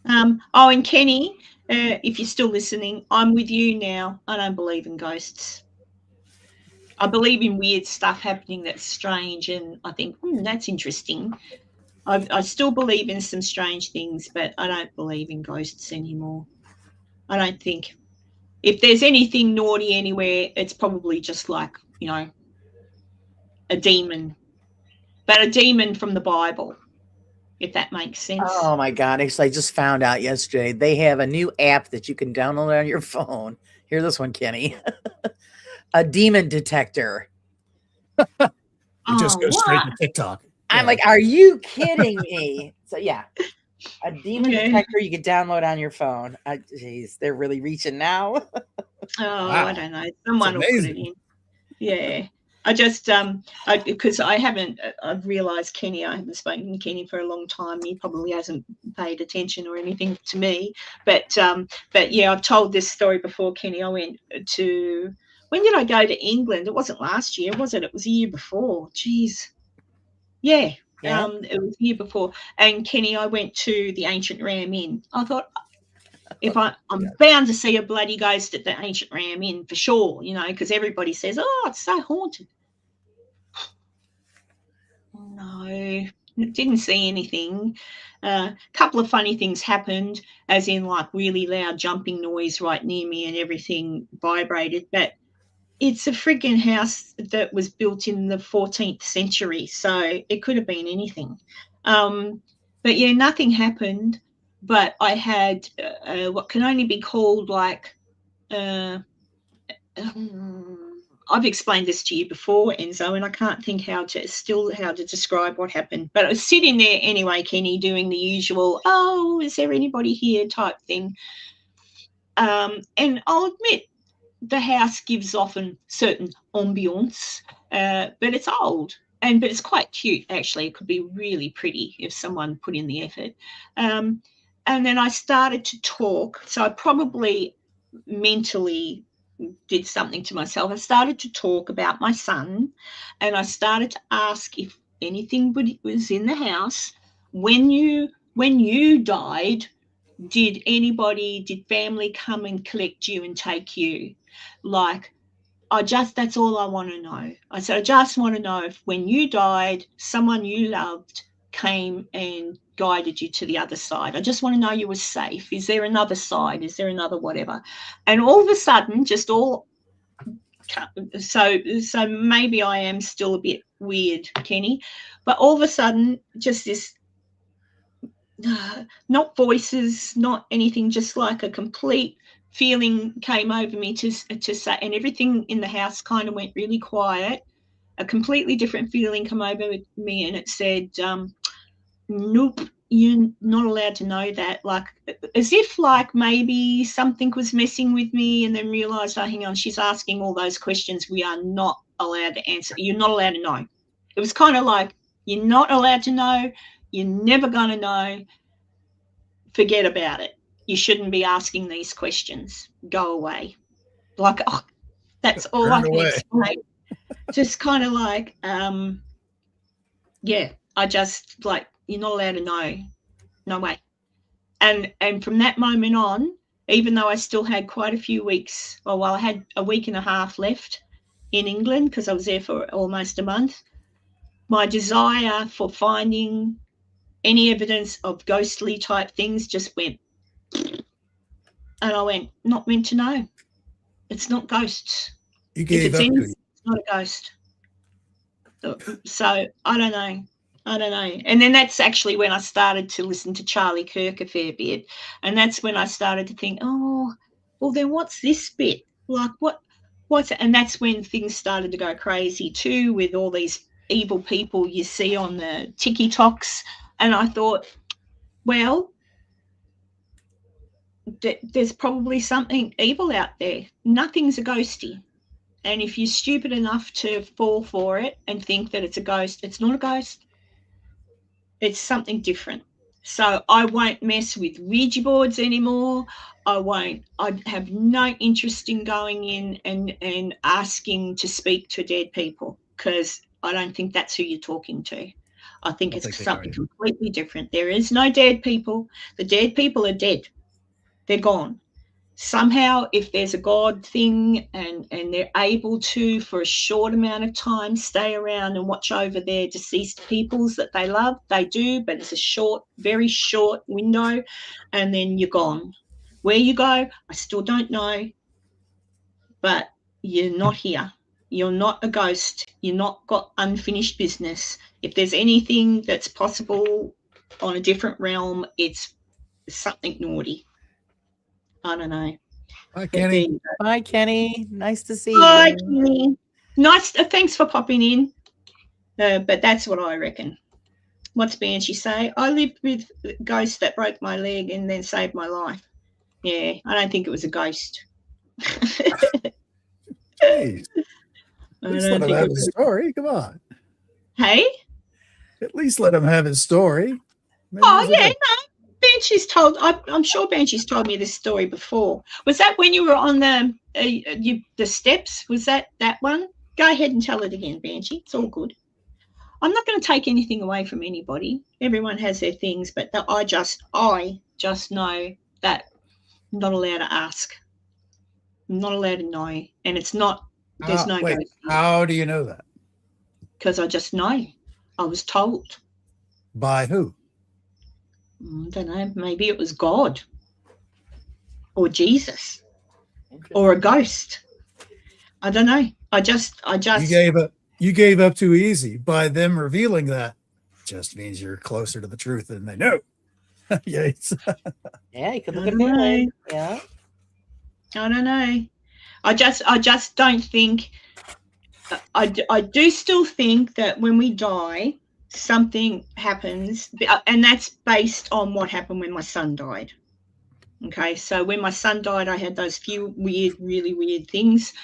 And Kenny, if you're still listening, I'm with you now. I don't believe in ghosts. I believe in weird stuff happening that's strange, and I think that's interesting. I still believe in some strange things, but I don't believe in ghosts anymore. I don't think. If there's anything naughty anywhere, it's probably just like, a demon. But a demon from the Bible, if that makes sense. Oh my God. Actually, I just found out yesterday they have a new app that you can download on your phone. Hear this one, Kenny. A demon detector. You just go straight to TikTok. I'm like, are you kidding me? So yeah, a demon detector you could download on your phone. Jeez, they're really reaching now. Wow. I don't know. Someone will put it in. Yeah. I just because I've realized Kenny, I haven't spoken to Kenny for a long time. He probably hasn't paid attention or anything to me. But yeah, I've told this story before, Kenny. I went to, when did I go to England? It wasn't last year, was it? It was the year before. Jeez. Yeah. It was the year before. And Kenny, I went to the Ancient Ram Inn. I thought, if I'm bound to see a bloody ghost at the Ancient Ram Inn for sure, because everybody says, oh, it's so haunted. No, didn't see anything. A couple of funny things happened, as in like really loud jumping noise right near me and everything vibrated. But it's a friggin' house that was built in the 14th century, so it could have been anything. But yeah, nothing happened. But I had what can only be called like, I've explained this to you before, Enzo, and I can't think how to describe what happened. But I was sitting there anyway, Kenny, doing the usual, oh, is there anybody here type thing. And I'll admit, the house gives off a certain ambience, but it's old. But it's quite cute, actually. It could be really pretty if someone put in the effort. And then I started to talk. So I probably mentally did something to myself. I started to talk about my son, and I started to ask if anything was in the house. When you died, did family come and collect you and take you? Like, that's all I want to know. I said, I just want to know if when you died, someone you loved came and guided you to the other side. I just want to know you were safe. Is there another side? Is there another whatever? And all of a sudden, so maybe I am still a bit weird, Kenny, but all of a sudden, just this not voices, not anything, just like a complete feeling came over me to say, and everything in the house kind of went really quiet. A completely different feeling came over me, and it said, nope, you're not allowed to know that. Like, as if like maybe something was messing with me, and then realized, oh, hang on, she's asking all those questions we are not allowed to answer. You're not allowed to know. It was kind of like, you're not allowed to know. You're never going to know. Forget about it. You shouldn't be asking these questions. Go away. Like, oh, that's all Turn I can away. explain. Just kind of like, yeah, I just like, you're not allowed to know. No way. And from that moment on, even though I still had quite a few weeks, well, I had a week and a half left in England because I was there for almost a month, my desire for finding any evidence of ghostly type things just went. And I went, not meant to know. It's not ghosts. You gave up to it. It's not a ghost. So I don't know. And then that's actually when I started to listen to Charlie Kirk a fair bit. And that's when I started to think, oh, well, then what's this bit? Like, what's it? And that's when things started to go crazy too, with all these evil people you see on the TikToks. And I thought, well, there's probably something evil out there. Nothing's a ghosty. And if you're stupid enough to fall for it and think that it's a ghost, it's not a ghost. It's something different. So I won't mess with Ouija boards anymore. I have no interest in going in and asking to speak to dead people, because I don't think that's who you're talking to. I think it's something completely different. There is no dead people. The dead people are dead. They're gone. Somehow, if there's a God thing and they're able to, for a short amount of time, stay around and watch over their deceased peoples that they love, they do, but it's a short, very short window, and then you're gone. Where you go, I still don't know, but you're not here. You're not a ghost. You're not got unfinished business. If there's anything that's possible on a different realm, it's something naughty. I don't know. Hi, Kenny. Bye, Kenny. Nice to see Hi, you. Kenny. Nice. Thanks for popping in. But that's what I reckon. What's Banshee say? I lived with a ghost that broke my leg and then saved my life. Yeah, I don't think it was a ghost. Jeez. At least let him have his story. Come on. Hey? At least let him have his story. Maybe Oh, he's a yeah, good- no. Banshee's told, I'm sure Banshee's told me this story before. Was that when you were on the steps? Was that one? Go ahead and tell it again, Banshee. It's all good. I'm not going to take anything away from anybody. Everyone has their things, but I just know that I'm not allowed to ask. I'm not allowed to know. And it's not, there's no wait, ghost. how do you know that? Because I just know. I was told. By who? I don't know. Maybe it was God or Jesus Okay. or a ghost. I don't know. I just. You gave up too easy. By them revealing that, just means you're closer to the truth than they know. Yes. Yeah, you could look I at don't it. know. Yeah. I don't know. I just don't think. I do still think that when we die, something happens, and that's based on what happened when my son died. Okay, so when my son died, I had those few really weird things,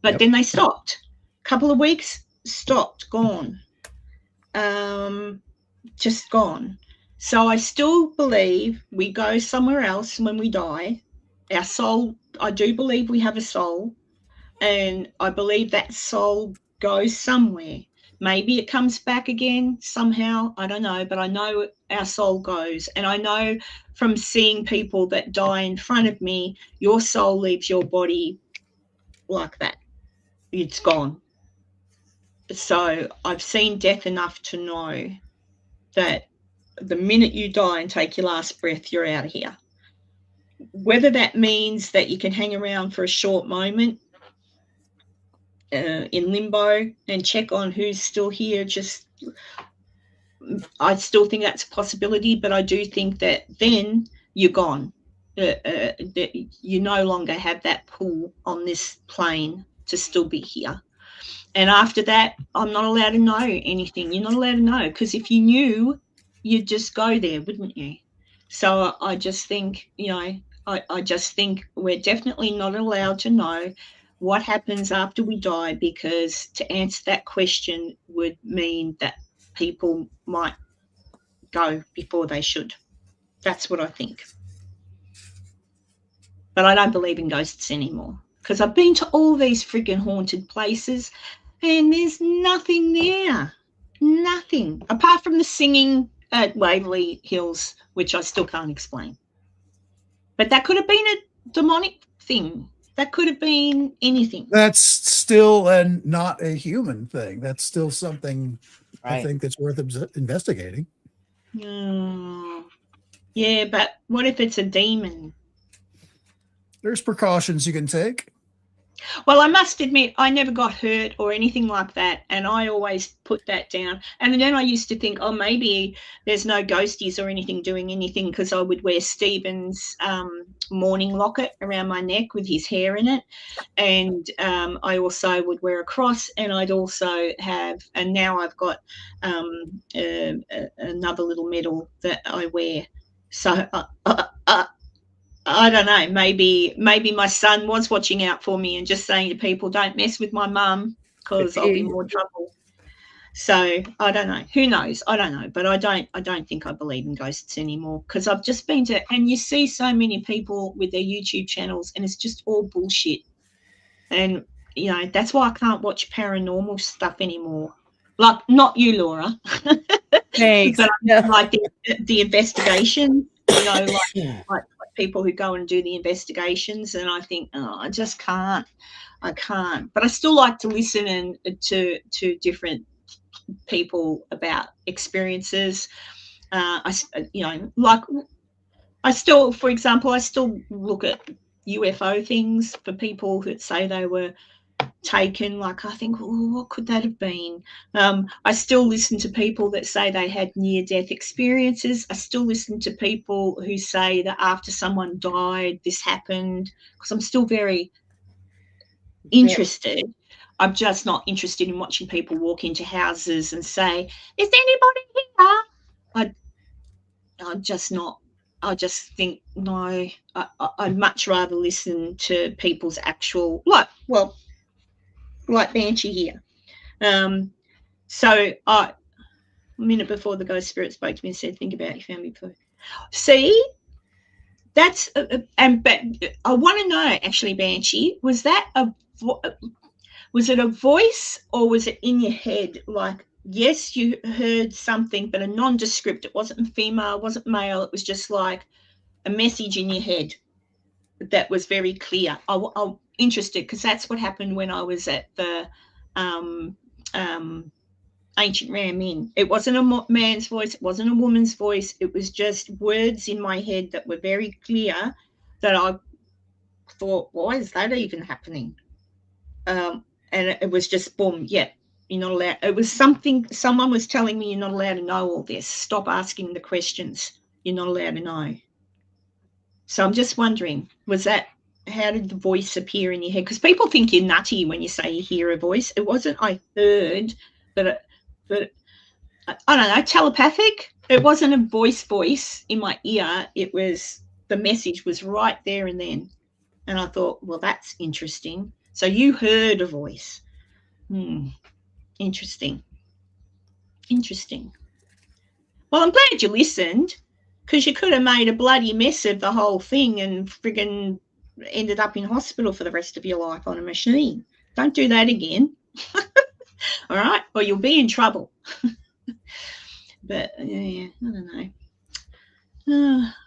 but then they stopped. A couple of weeks, stopped, gone, just gone. So I still believe we go somewhere else when we die. Our soul, I do believe we have a soul, and I believe that soul goes somewhere. Maybe it comes back again somehow. I don't know, but I know our soul goes. And I know from seeing people that die in front of me, your soul leaves your body like that. It's gone. So I've seen death enough to know that the minute you die and take your last breath, you're out of here. Whether that means that you can hang around for a short moment in limbo and check on who's still here, just I still think that's a possibility, but I do think that then you're gone. That you no longer have that pull on this plane to still be here. And after that, I'm not allowed to know anything. You're not allowed to know, because if you knew, you'd just go there, wouldn't you? So I just think, I just think we're definitely not allowed to know what happens after we die, because to answer that question would mean that people might go before they should. That's what I think. But I don't believe in ghosts anymore, because I've been to all these friggin' haunted places and there's nothing there. Nothing. Apart from the singing at Waverly Hills, which I still can't explain. But that could have been a demonic thing. That could have been anything. That's still not a human thing. That's still something I think that's worth investigating. Yeah, but what if it's a demon? There's precautions you can take. Well, I must admit, I never got hurt or anything like that, and I always put that down. And then I used to think, oh, maybe there's no ghosties or anything doing anything, because I would wear Stephen's mourning locket around my neck with his hair in it, and I also would wear a cross, and I'd also have, and now I've got another little medal that I wear. So I don't know, maybe my son was watching out for me and just saying to people, don't mess with my mum because I'll be more trouble. So I don't know. Who knows? I don't know. But I don't think I believe in ghosts anymore, because I've just been to, and you see so many people with their YouTube channels and it's just all bullshit. And, that's why I can't watch paranormal stuff anymore. Like, not you, Laura. Thanks. But like the investigation, like people who go and do the investigations, and I think, I just can't. I can't. But I still like to listen and to different people about experiences. For example, I still look at UFO things for people that say they were taken. Like, I think, what could that have been? I still listen to people that say they had near-death experiences. I still listen to people who say that after someone died, this happened, because I'm still very interested. I'm just not interested in watching people walk into houses and say, is anybody here? I'm just not. I just think, no, I'd much rather listen to people's actual, like Banshee here. So a minute before the ghost spirit spoke to me and said, think about your family first. See, that's, but I want to know, actually, Banshee, was it a voice or was it in your head? Like, yes, you heard something, but a nondescript. It wasn't female, it wasn't male. It was just like a message in your head that was very clear. I'm interested, because that's what happened when I was at the Ancient Ram Inn. It wasn't a man's voice. It wasn't a woman's voice. It was just words in my head that were very clear that I thought, why is that even happening? And it was just boom, yeah, you're not allowed. It was something, someone was telling me, you're not allowed to know all this. Stop asking the questions. You're not allowed to know. So I'm just wondering, how did the voice appear in your head? Because people think you're nutty when you say you hear a voice. It wasn't I heard, but I don't know, telepathic. It wasn't a voice in my ear. It was, the message was right there and then. And I thought, well, that's interesting. So you heard a voice. Interesting. Well, I'm glad you listened, because you could have made a bloody mess of the whole thing and friggin' ended up in hospital for the rest of your life on a machine. Don't do that again. All right? Or you'll be in trouble. But, yeah, I don't know.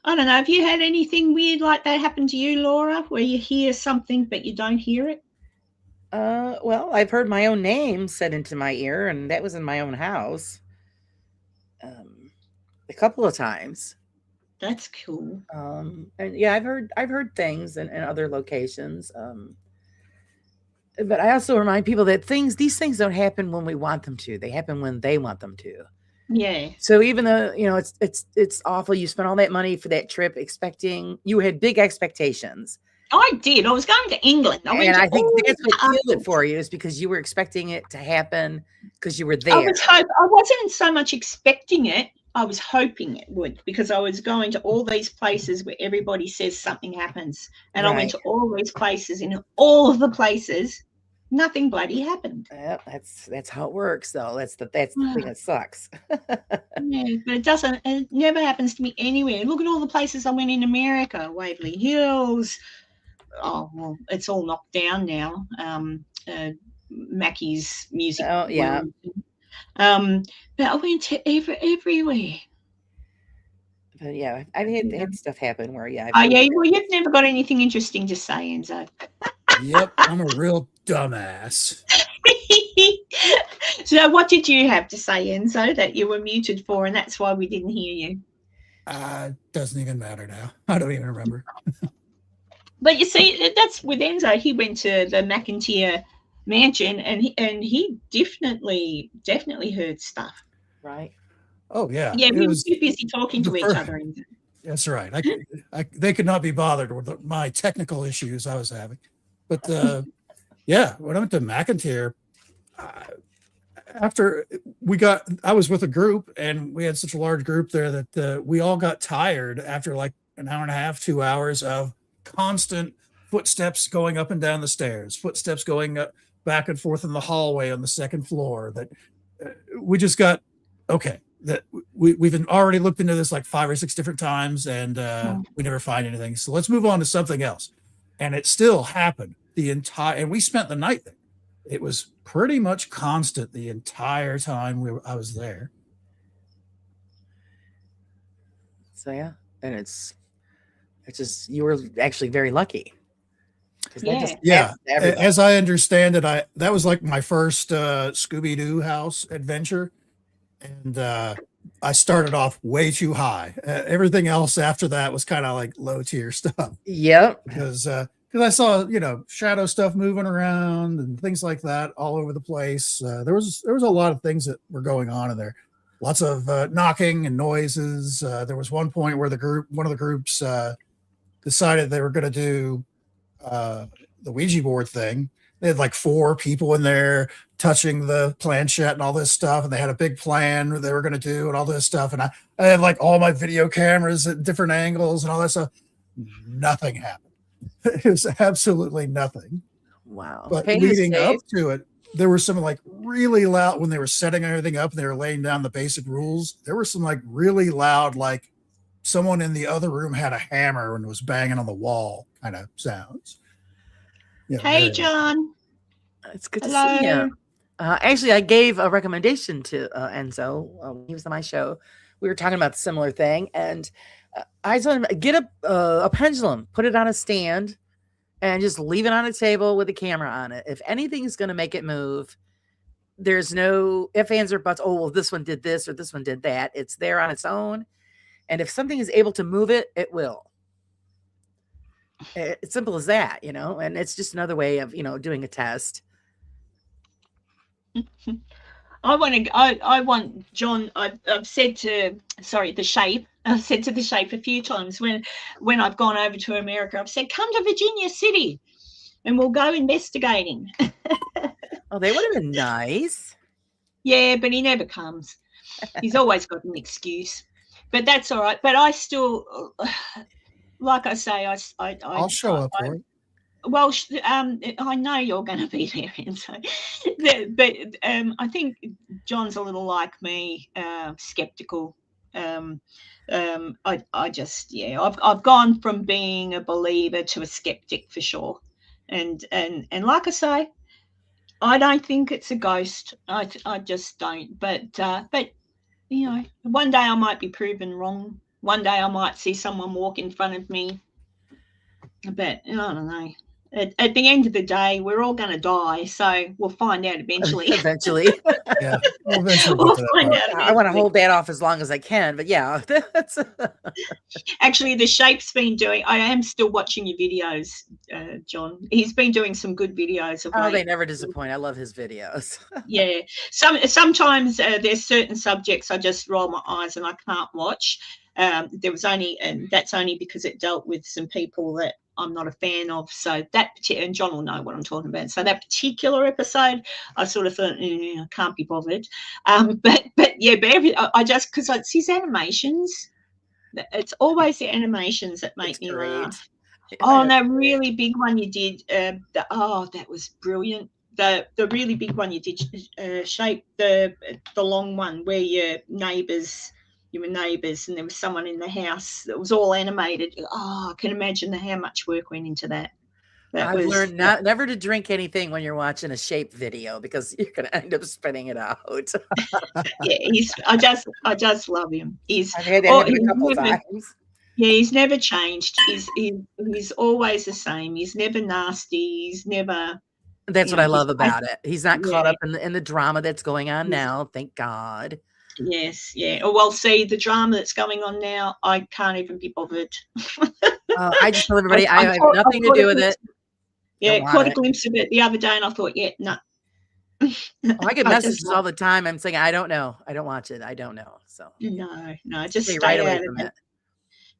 I don't know. Have you had anything weird like that happen to you, Laura, where you hear something but you don't hear it? Well, I've heard my own name said into my ear, and that was in my own house. A couple of times. That's cool. And yeah, I've heard things in other locations. But I also remind people that these things don't happen when we want them to. They happen when they want them to. Yeah. So even though, you know, it's awful, you spent all that money for that trip expecting, you had big expectations. I did. I was going to England. And I think that's what killed it England. for you, is because you were expecting it to happen because you were I there. wasn't so much expecting it. I was hoping it would, because I was going to all these places where everybody says something happens. And I went to all these places, and in all of the places, nothing bloody happened. Well, that's how it works, though. That's the thing that sucks. Yeah, but it never happens to me anywhere. Look at all the places I went in America, Waverly Hills. Oh, well, it's all knocked down now. Mackey's music. Oh, yeah. But I went to everywhere. But yeah, I've had stuff happen where, yeah. Well, you've never got anything interesting to say, Enzo. Yep, I'm a real dumbass. So what did you have to say, Enzo, that you were muted for, and that's why we didn't hear you? Doesn't even matter now. I don't even remember. But you see, that's with Enzo. He went to the McIntyre mansion, and he definitely heard stuff. Right. Oh yeah. Yeah, we were too busy talking to each other. That's right. They could not be bothered with my technical issues I was having. But yeah, when I went to McIntyre, after I was with a group, and we had such a large group there that we all got tired after like an hour and a half, 2 hours of constant footsteps going up and down the stairs, footsteps going up back and forth in the hallway on the second floor. That we just got, okay, that we've already looked into this like 5 or 6 different times, and we never find anything. So let's move on to something else. And it still happened and we spent the night there. It was pretty much constant the entire time I was there. So yeah, and it's just, you were actually very lucky. Yeah. As I understand it, that was like my first Scooby-Doo house adventure, and I started off way too high. Everything else after that was kind of like low tier stuff. Yep. Because I saw, shadow stuff moving around and things like that all over the place. There was a lot of things that were going on in there. Lots of knocking and noises. There was one point where one of the groups decided they were going to do the Ouija board thing. They had like 4 people in there touching the planchette and all this stuff, and they had a big plan they were going to do and all this stuff. And I had like all my video cameras at different angles and all that stuff. Nothing happened. It was absolutely nothing. Wow. But leading up to it, there were some like really loud, when they were setting everything up and they were laying down the basic rules, there were some like really loud, like someone in the other room had a hammer and was banging on the wall kind of sounds. Hey, John. It's good to see you. Actually, I gave a recommendation to Enzo when he was on my show. We were talking about a similar thing, and I told him, get a pendulum, put it on a stand, and just leave it on a table with a camera on it. If anything's going to make it move, there's no ifs, ands, or buts. Oh, well, this one did this or this one did that. It's there on its own. And if something is able to move it, it will. It's simple as that, and it's just another way of, doing a test. I want John. I've said to the Shape. I've said to the Shape a few times when I've gone over to America. I've said, come to Virginia City, and we'll go investigating. Oh, they would have been nice. Yeah, but he never comes. He's always got an excuse. But that's all right. But I still, like I say, I'll show up for it. Well, I know you're going to be there, and so, but I think John's a little like me, skeptical. I just, I've gone from being a believer to a skeptic for sure, and like I say, I don't think it's a ghost. I just don't. But one day I might be proven wrong. One day I might see someone walk in front of me. But I don't know. at the end of the day, we're all going to die, so we'll find out eventually. Eventually. Yeah, we'll eventually We'll get to that find part. out I want to eventually. hold that off as long as I can, but yeah, that's Actually, the Shape's been doing. I am still watching your videos, John. He's been doing some good videos of oh, they late. never disappoint. I love his videos. Yeah, sometimes there's certain subjects I just roll my eyes and I can't watch. There was only, and that's only because it dealt with some people that I'm not a fan of. So and John will know what I'm talking about. So that particular episode, I sort of thought, I can't be bothered. But I just, because it's his animations. It's always the animations that make It's me great. laugh. Yeah, Oh, and it's that great. really big one you did. That was brilliant. The really big one you did, Shape, the long one where you were neighbours, and there was someone in the house that was all animated. Oh, I can imagine how much work went into that. I've learned never to drink anything when you're watching a Shape video because you're going to end up spitting it out. Yeah, I just love him. I've had that happen a couple times. Yeah, he's never changed. He's always the same. He's never nasty. He's never. That's what I love about it. He's not caught Yeah. up in the drama that's going on now. Thank God. Yes, yeah. Oh, well, see, the drama that's going on now, I can't even be bothered. I just tell everybody I have nothing to do with it. Yeah, Don't caught want a it. glimpse of it the other day, and I thought, yeah, no. Oh, I get I just messages all the time. I'm saying I don't know. I don't watch it. I don't know. So No, just stay stay right out away of from it. it.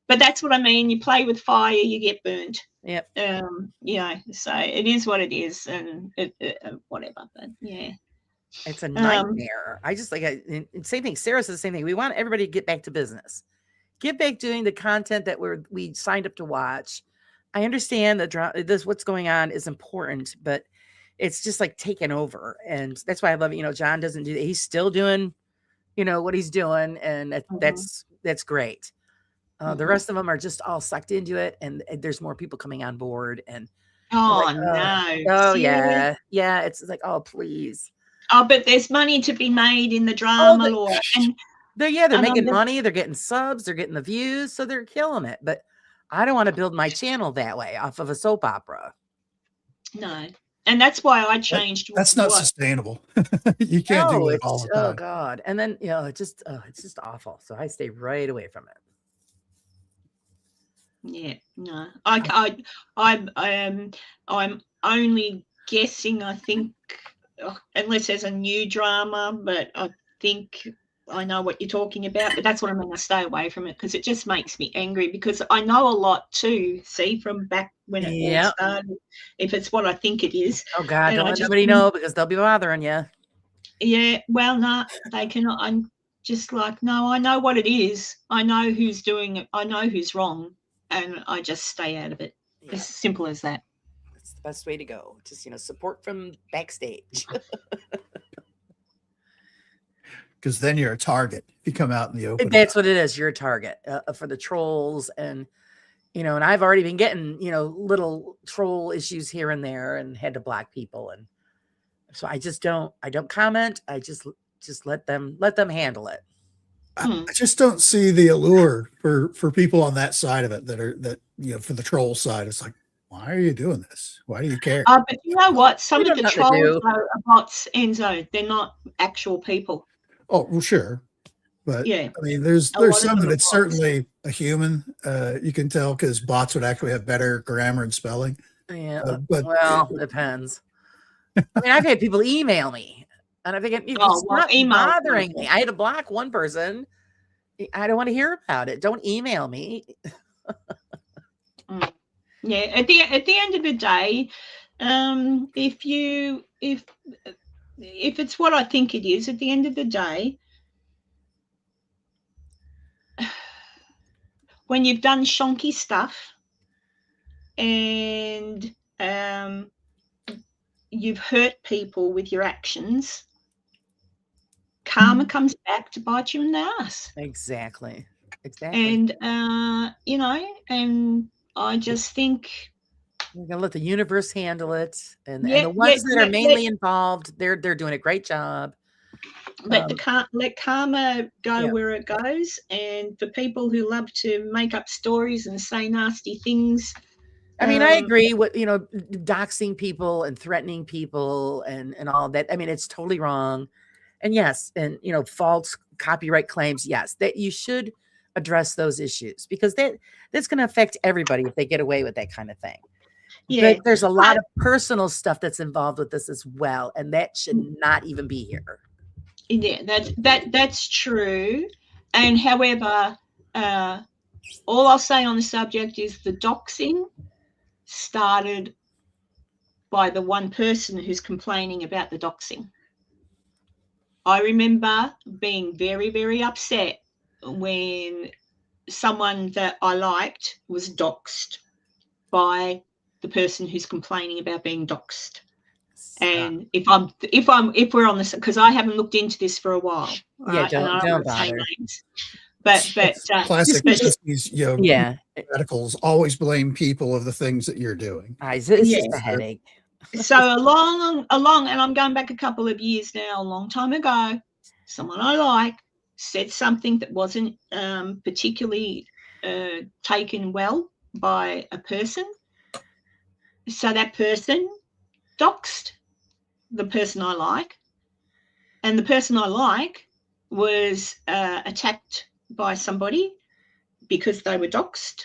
But that's what I mean. You play with fire, you get burnt. Yep. So it is what it is, and whatever. But yeah, It's a nightmare. I just same thing. Sarah says the same thing. We want everybody to get back to business. Get back doing the content that we signed up to watch. I understand that what's going on is important, but it's just like taken over. And that's why I love it. John doesn't do that. He's still doing, what he's doing. And that's great. The rest of them are just all sucked into it. And there's more people coming on board. And no. oh yeah. Yeah. It's like, oh, please. Oh, but there's money to be made in the drama, Laura. And they're making money. They're getting subs. They're getting the views. So they're killing it. But I don't want to build my channel that way off of a soap opera. No. And that's why I changed. That's not sustainable. You can't do it all the time. Oh God. And then, it's just awful. So I stay right away from it. Yeah, no. I'm only guessing, I think, unless there's a new drama, but I think I know what you're talking about, but that's what I'm going to stay away from it because it just makes me angry because I know a lot too, see, from back when it all started, if it's what I think it is. Oh God, don't let nobody know because they'll be bothering you. Yeah, well, no, they cannot. I'm just like, no, I know what it is. I know who's doing it. I know who's wrong, and I just stay out of it. Yeah. As simple as that. That's the best way to go. Just, support from backstage. Because then you're a target if you come out in the open. That's what it is. You're a target for the trolls. And, and I've already been getting, little troll issues here and there and had to block people. And so I don't comment. I just let them handle it. I just don't see the allure for people on that side of it for the troll side. It's like, why are you doing this? Why do you care? But you know what? Some of the trolls are bots, Enzo. They're not actual people. Oh, well, sure. But yeah, I mean, there's some that it's certainly a human. You can tell because bots would actually have better grammar and spelling. Yeah. It depends. I mean, I've had people email me and I think it's not bothering me. I had to block one person. I don't want to hear about it. Don't email me. Yeah. At the end of the day, if it's what I think it is, at the end of the day, when you've done shonky stuff and you've hurt people with your actions, karma comes back to bite you in the ass. Exactly. And, and I just think we're gonna let the universe handle it, and the ones that are mainly involved, they're doing a great job. Let karma go where it goes, and for people who love to make up stories and say nasty things, I mean, I agree with, doxing people and threatening people and all that. I mean, it's totally wrong. And yes, and, false copyright claims. Yes, that you should address those issues because that's going to affect everybody if they get away with that kind of thing. Yeah. But there's a lot of personal stuff that's involved with this as well. And that should not even be here. Yeah, that's true. And however, all I'll say on the subject is the doxing started by the one person who's complaining about the doxing. I remember being very, very upset when someone that I liked was doxed by the person who's complaining about being doxed. And if we're on this, because I haven't looked into this for a while, right? Don't bother. But classic. These radicals always blame people of the things that you're doing. It's just a headache. So along, and I'm going back a couple of years now. A long time ago, someone I like said something that wasn't particularly taken well by a person. So that person doxed the person I like, and the person I like was attacked by somebody because they were doxed,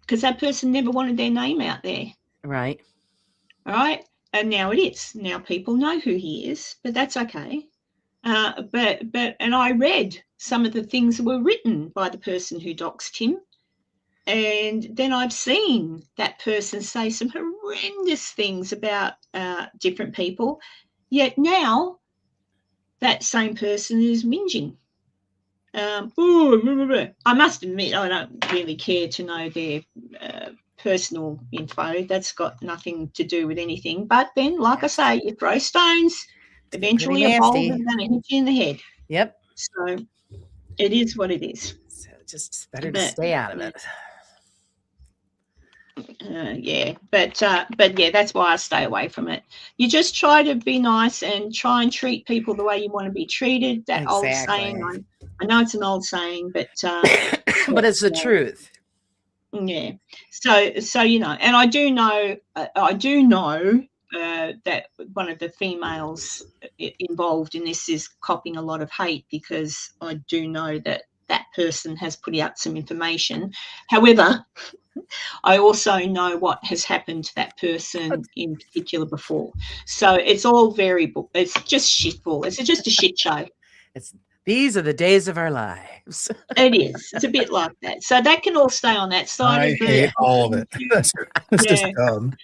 because that person never wanted their name out there. Right. All right. And now it is. Now people know who he is, but that's okay. And I read some of the things that were written by the person who doxed him. And then I've seen that person say some horrendous things about different people. Yet now that same person is whinging. I must admit, I don't really care to know their personal info. That's got nothing to do with anything. But then, like I say, you throw stones, eventually a boulder is going to hit you in the head. Yep. So it is what it is. So just better to stay out of it. But yeah, that's why I stay away from it. You just try to be nice and try and treat people the way you want to be treated. That old saying, I know it's an old saying, but but it's the truth. Yeah. So and I do know that one of the females involved in this is copying a lot of hate, because I do know that person has put out some information. However, I also know what has happened to that person in particular before. So it's all variable. It's just shitful. It's just a shit show. These are the days of our lives. It is. It's a bit like that. So that can all stay on that side. I hate all of it. That's just dumb.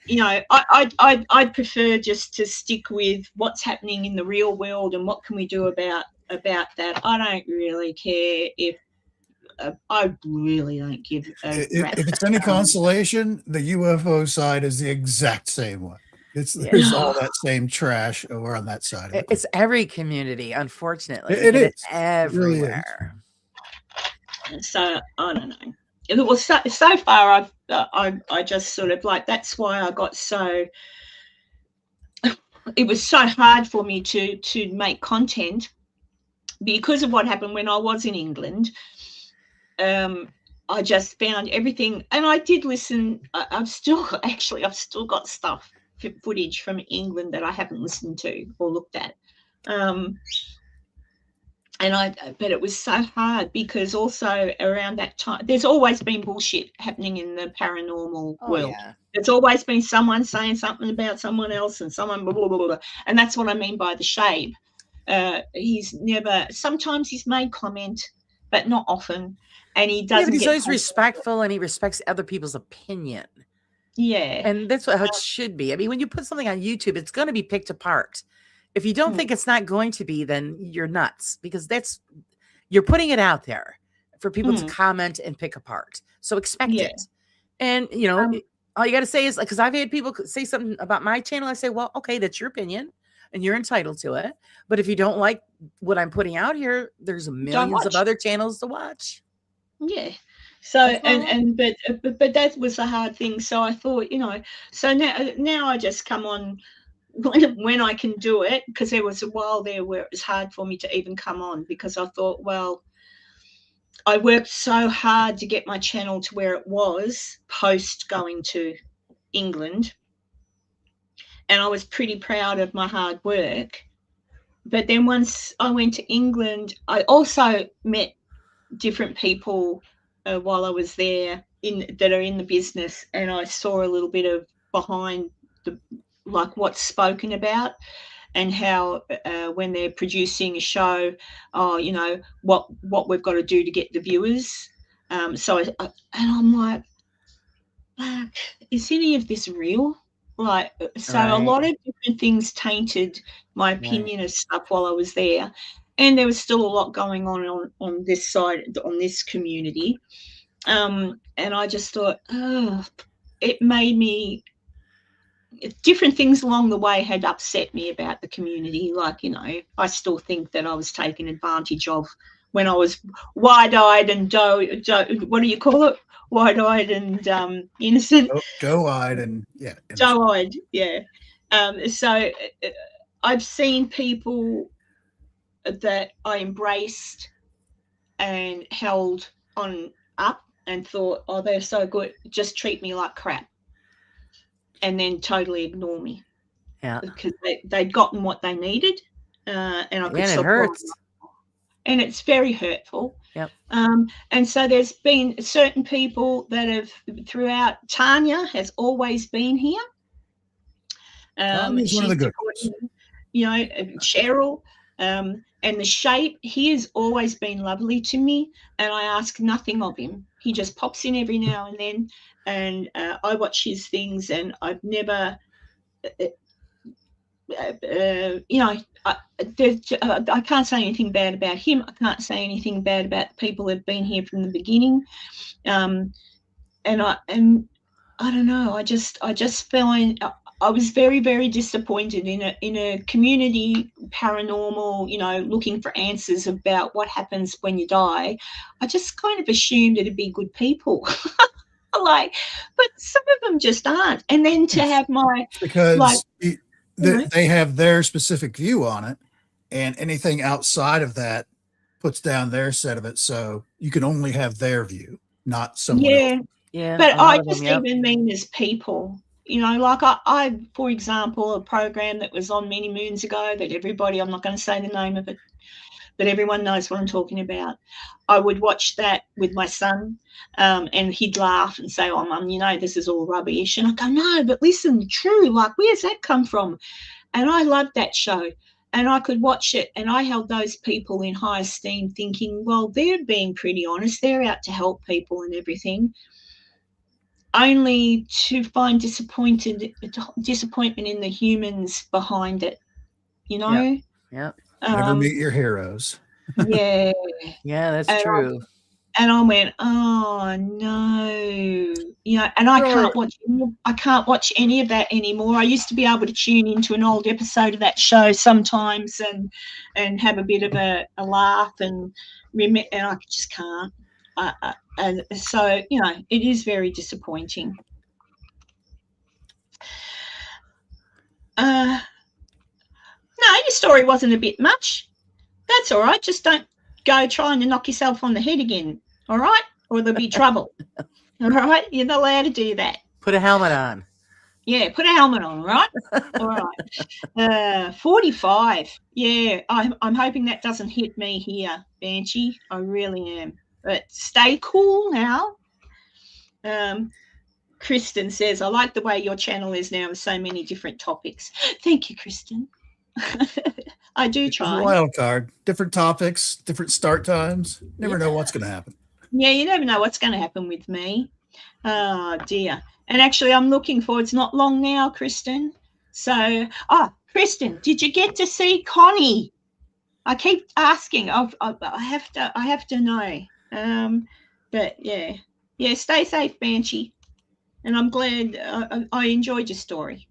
I'd prefer just to stick with what's happening in the real world and what can we do about that. I don't really care if I really don't give a if it's any consolation, the UFO side is the exact same one. There's all that same trash over on that side. It's every community, unfortunately. It is everywhere. It really is. So I don't know. Well, so far I just sort of like, that's why I got so. It was so hard for me to make content because of what happened when I was in England. I just found everything, and I did listen. I've still got stuff, footage from England that I haven't listened to or looked at. But it was so hard because also around that time, there's always been bullshit happening in the paranormal world. Yeah. There's always been someone saying something about someone else and someone blah, blah, blah, blah. And that's what I mean by the shade. Sometimes he's made comment, but not often. And he doesn't. He's always respectful, and he respects other people's opinion. Yeah. And that's how it should be. I mean, when you put something on YouTube, it's going to be picked apart. If you don't think it's not going to be, then you're nuts, because you're putting it out there for people to comment and pick apart. So expect it. And, all you got to say is, because I've had people say something about my channel. I say, well, okay, that's your opinion and you're entitled to it. But if you don't like what I'm putting out here, there's millions of other channels to watch. Yeah. So but that was a hard thing. So I thought, so now I just come on when I can do it, because there was a while there where it was hard for me to even come on, because I thought, well, I worked so hard to get my channel to where it was post going to England, and I was pretty proud of my hard work. But then once I went to England, I also met different people while I was there that are in the business, and I saw a little bit of behind the, like, what's spoken about, and how when they're producing a show, you know, what we've got to do to get the viewers. So and I'm like, is any of this real? Like, so a lot of different things tainted my opinion of stuff while I was there. And there was still a lot going on this side, on this community. And I just thought, it made me, different things along the way had upset me about the community. Like, you know, I still think that I was taken advantage of when I was wide-eyed and what do you call it? Wide-eyed and innocent. Doe-eyed and yeah. Doe-eyed, yeah. So I've seen people that I embraced and held on up and thought, oh, they're so good, just treat me like crap, and then totally ignore me. Yeah, because they'd gotten what they needed, and I could it hurts. And it's very hurtful. Yep. And so there's been certain people that have throughout. Tanya has always been here. Tanya's one of the good ones. You know, Cheryl, and the Shape, he has always been lovely to me, and I ask nothing of him. He just pops in every now and then, and I watch his things, and I've never, you know, I can't say anything bad about him. I can't say anything bad about the people that have been here from the beginning. And I don't know. I just find I was very, very disappointed in a community, paranormal, you know, looking for answers about what happens when you die. I just kind of assumed it'd be good people. Like, but some of them just aren't. And then to have my, because like, they have their specific view on it, and anything outside of that puts down their set of it. So you can only have their view, not someone else. Yeah. But I just even mean as people, you know, like I, for example, a program that was on many moons ago that everybody, I'm not going to say the name of it, but everyone knows what I'm talking about. I would watch that with my son, and he'd laugh and say, oh, Mum, you know, this is all rubbish. And I go, no, but listen, true, like, where's that come from? And I loved that show, and I could watch it, and I held those people in high esteem, thinking, well, they're being pretty honest. They're out to help people and everything, only to find disappointment in the humans behind it, you know? Yeah. Never meet your heroes. Yeah. Yeah, that's true. And I went, oh no, you know, and I can't watch any of that anymore. I used to be able to tune into an old episode of that show sometimes and have a bit of a laugh and I just can't. And so, you know, it is very disappointing. No, your story wasn't a bit much. That's all right. Just don't go trying to knock yourself on the head again, all right? Or there'll be trouble, all right? You're not allowed to do that. Put a helmet on. Yeah, put a helmet on, right? All right. 45. Yeah, I'm hoping that doesn't hit me here, Banshee. I really am. But stay cool now. Kristen says, I like the way your channel is now with so many different topics. Thank you, Kristen. I do try. It's a wild card. Different topics, different start times. Never know what's going to happen. Yeah, you never know what's going to happen with me. Oh, dear. And actually, I'm looking forward. It's not long now, Kristen. So, Kristen, did you get to see Connie? I keep asking. I have to know. But yeah. Stay safe, Banshee. And I'm glad I enjoyed your story.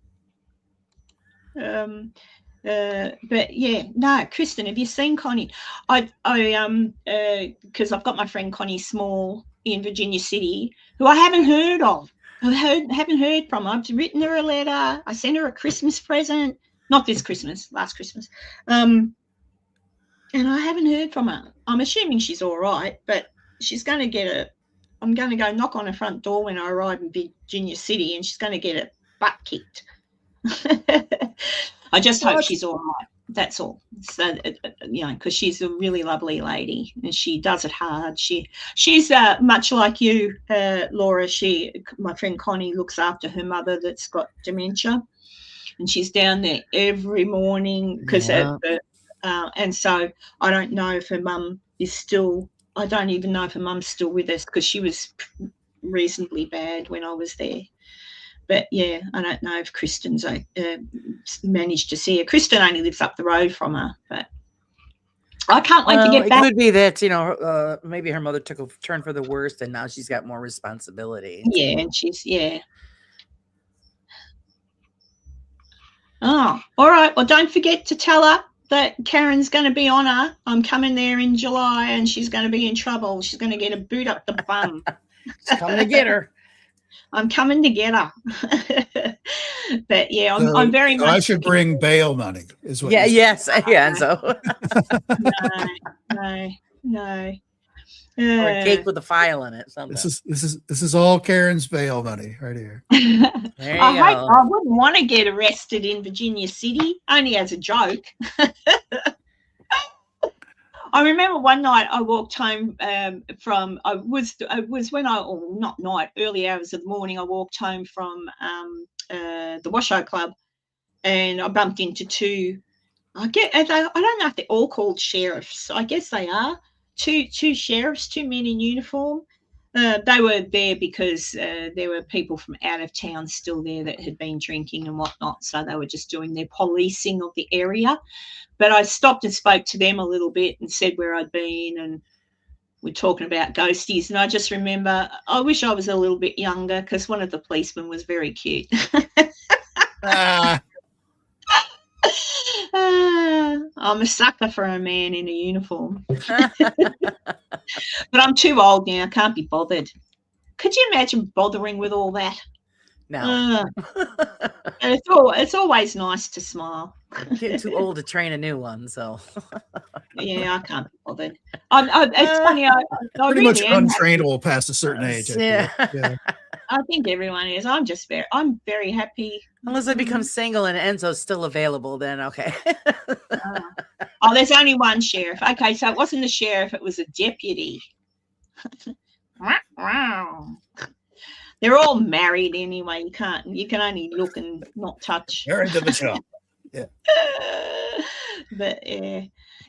But yeah, no, Kristen, have you seen Connie? Because I've got my friend Connie Small in Virginia City, who I haven't heard of. Haven't heard from. I've written her a letter. I sent her a Christmas present, not this Christmas, last Christmas. And I haven't heard from her. I'm assuming she's all right, but she's going to get a. I'm going to go knock on her front door when I arrive in Virginia City, and she's going to get a butt kicked. I just hope she's all right. That's all. So, because she's a really lovely lady and she does it hard. She's much like you, Laura. My friend Connie, looks after her mother that's got dementia, and she's down there every morning because, and so I don't know if her mum is still. I don't even know if her mum's still with us because she was reasonably bad when I was there. But yeah, I don't know if Kristen's managed to see her. Kristen only lives up the road from her, but I can't wait to get back. It could be that, maybe her mother took a turn for the worst and now she's got more responsibility. Yeah, and Oh, all right. Well, don't forget to tell her that Karen's going to be on her. I'm coming there in July and she's going to be in trouble. She's going to get a boot up the bum. She's coming to get her. I'm coming to get her. But yeah, I'm very much. I should bring bail money. Is what? Yes. Yeah. So. No. Or a cake with a file in it. Something. This is all Karen's bail money right here. I wouldn't want to get arrested in Virginia City, only as a joke. I remember one night I walked home early hours of the morning. I walked home from the Washoe Club, and I bumped into two. I don't know if they're all called sheriffs. I guess they are two sheriffs, two men in uniform. They were there because there were people from out of town still there that had been drinking and whatnot. So they were just doing their policing of the area. But I stopped and spoke to them a little bit and said where I'd been, and we're talking about ghosties. And I just remember, I wish I was a little bit younger because one of the policemen was very cute. I'm a sucker for a man in a uniform. But I'm too old now. I can't be bothered. Could you imagine bothering with all that? No. It's always nice to smile. I'm getting too old to train a new one, so. Yeah, I can't be bothered. It's funny. I pretty really much am untrainable past a certain age. Yeah. I think everyone is. I'm very happy. Unless I become single and Enzo's still available, then okay. There's only one sheriff. Okay, so it wasn't a sheriff, it was a deputy. They're all married anyway. You can only look and not touch. Married to the job. Yeah. But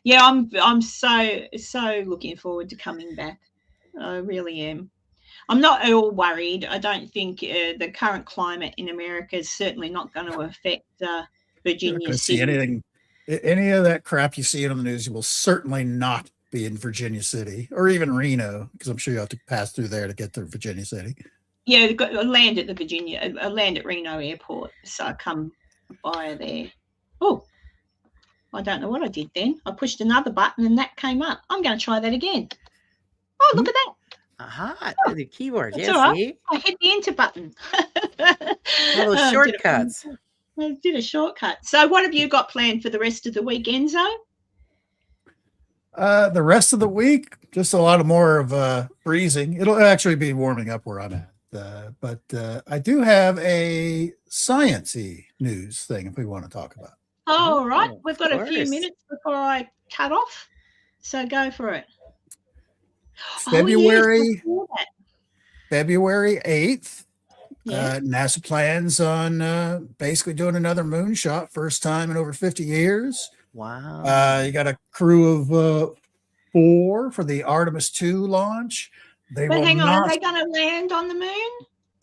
yeah, I'm so looking forward to coming back. I really am. I'm not at all worried. I don't think the current climate in America is certainly not going to affect Virginia City. Any of that crap you see on the news, you will certainly not be in Virginia City or even Reno, because I'm sure you have to pass through there to get to Virginia City. Yeah, I land at Reno Airport, so I come via there. Oh, I don't know what I did then. I pushed another button and that came up. I'm going to try that again. Oh, look at that. Aha, the keyboard. That's Yeah, all right. see? I hit the enter button. All those shortcuts. I did a shortcut. So what have you got planned for the rest of the week, Enzo? The rest of the week, just a lot of more of breezing. It'll actually be warming up where I'm at. But I do have a science-y news thing if we want to talk about. All right. We've got a few minutes before I cut off. So go for it. February 8th, NASA plans on basically doing another moonshot, first time in over 50 years. Wow. You got a crew of 4 for the Artemis 2 launch. But hang on, are they going to land on the moon?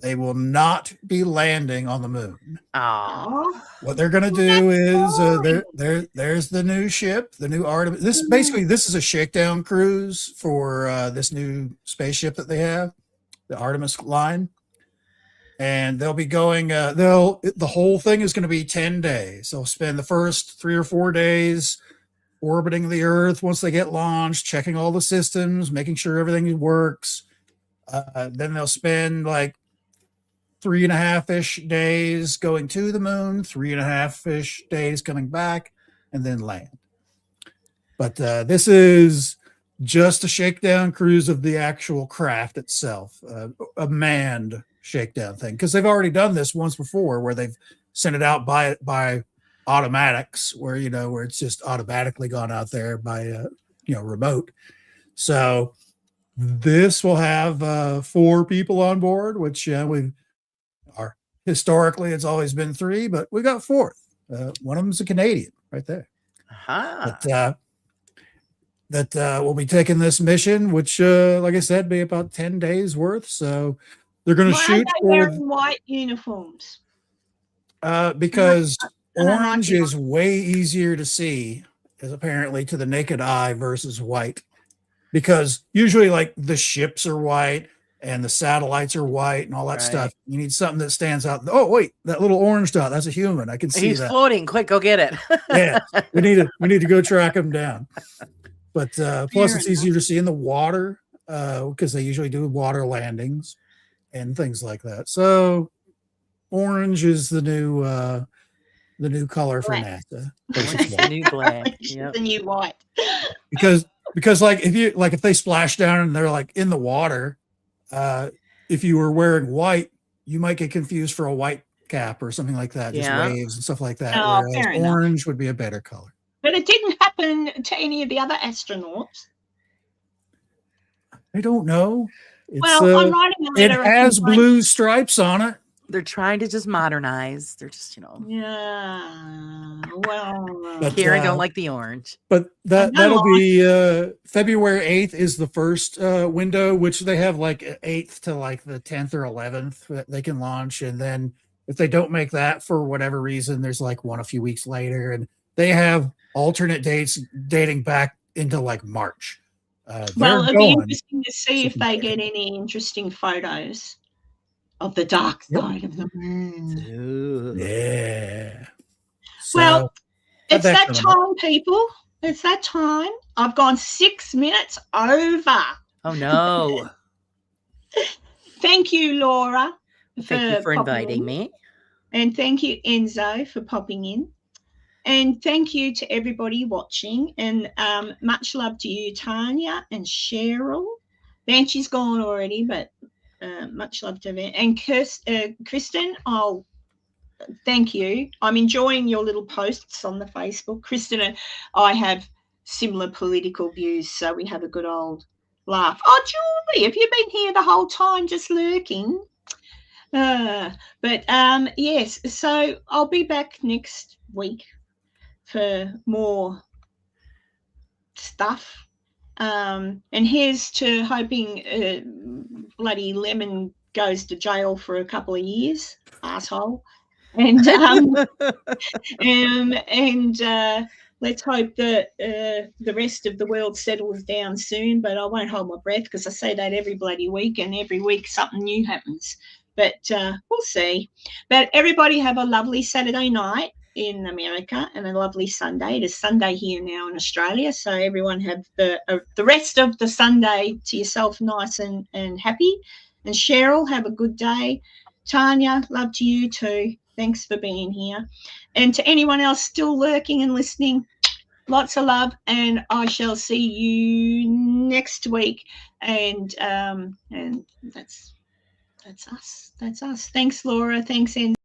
They will not be landing on the moon. Oh. What they're going to do is there's the new ship, the new Artemis. This is a shakedown cruise for this new spaceship that they have, the Artemis line, and they'll be going. The whole thing is going to be 10 days. They'll spend the first 3 or 4 days orbiting the Earth once they get launched, checking all the systems, making sure everything works. Then they'll spend like 3.5-ish days going to the moon, 3.5-ish days coming back, and then land. But this is just a shakedown cruise of the actual craft itself, a manned shakedown thing, because they've already done this once before, where they've sent it out by automatics, where where it's just automatically gone out there by remote. So this will have 4 people on board, which we are historically it's always been 3, but we got 4th. One of them's a Canadian right there. Uh-huh. That will be taking this mission, which, like I said, be about 10 days worth. So they're going to shoot for wearing white uniforms. Because I don't like orange it. is way easier to see, as apparently to the naked eye, versus white. Because usually, like, the ships are white and the satellites are white and all that stuff. You need something that stands out. Oh, wait, that little orange dot, that's a human. I can see He's that. floating. Quick, go get it. Yeah, we need to go track him down. But plus, it's easier to see in the water because they usually do water landings and things like that. So, orange is the new color for Black. NASA. The new black. Yep. The new white. Because like if they splash down and they're like in the water, if you were wearing white, you might get confused for a white cap or something like that. Just Yeah. waves and stuff like that. Oh, Whereas fair enough. orange would be a better color. But it didn't happen to any of the other astronauts. I don't know. It's, Well, I'm writing a it letter. has blue stripes on it. They're trying to just modernize. They're just, Yeah. Well, But, Kieran don't like the orange. But I know. that'll be February 8th is the first window, which they have like 8th to like the 10th or 11th that they can launch. And then if they don't make that for whatever reason, there's like one a few weeks later. And they have alternate dates dating back into like March. well, they're it'll be going. interesting to see if they get any interesting photos of the dark side of the moon. Yeah. Well, So, it's that time, people. It's that time. I've gone 6 minutes over. Oh no. Thank you, Laura. Thank you for popping inviting in. me. And thank you, Enzo, for popping in. And thank you to everybody watching. And much love to you, Tanya and Cheryl. Banshee's gone already, but much love to Van. And Kristen, I'll thank you. I'm enjoying your little posts on the Facebook. Kristen and I have similar political views, so we have a good old laugh. Oh, Julie, have you been here the whole time just lurking? Yes, so I'll be back next week for more stuff. And here's to hoping bloody Lemon goes to jail for a couple of years, asshole. And let's hope that the rest of the world settles down soon. But I won't hold my breath because I say that every bloody week, and every week something new happens. But we'll see. But everybody have a lovely Saturday night in America and a lovely Sunday. It is Sunday here now in Australia, so everyone have the rest of the Sunday to yourself, nice and happy. And Cheryl, have a good day. Tanya, love to you too. Thanks for being here. And to anyone else still lurking and listening, lots of love, and I shall see you next week. And that's us. That's us. Thanks, Laura. Thanks, Anne.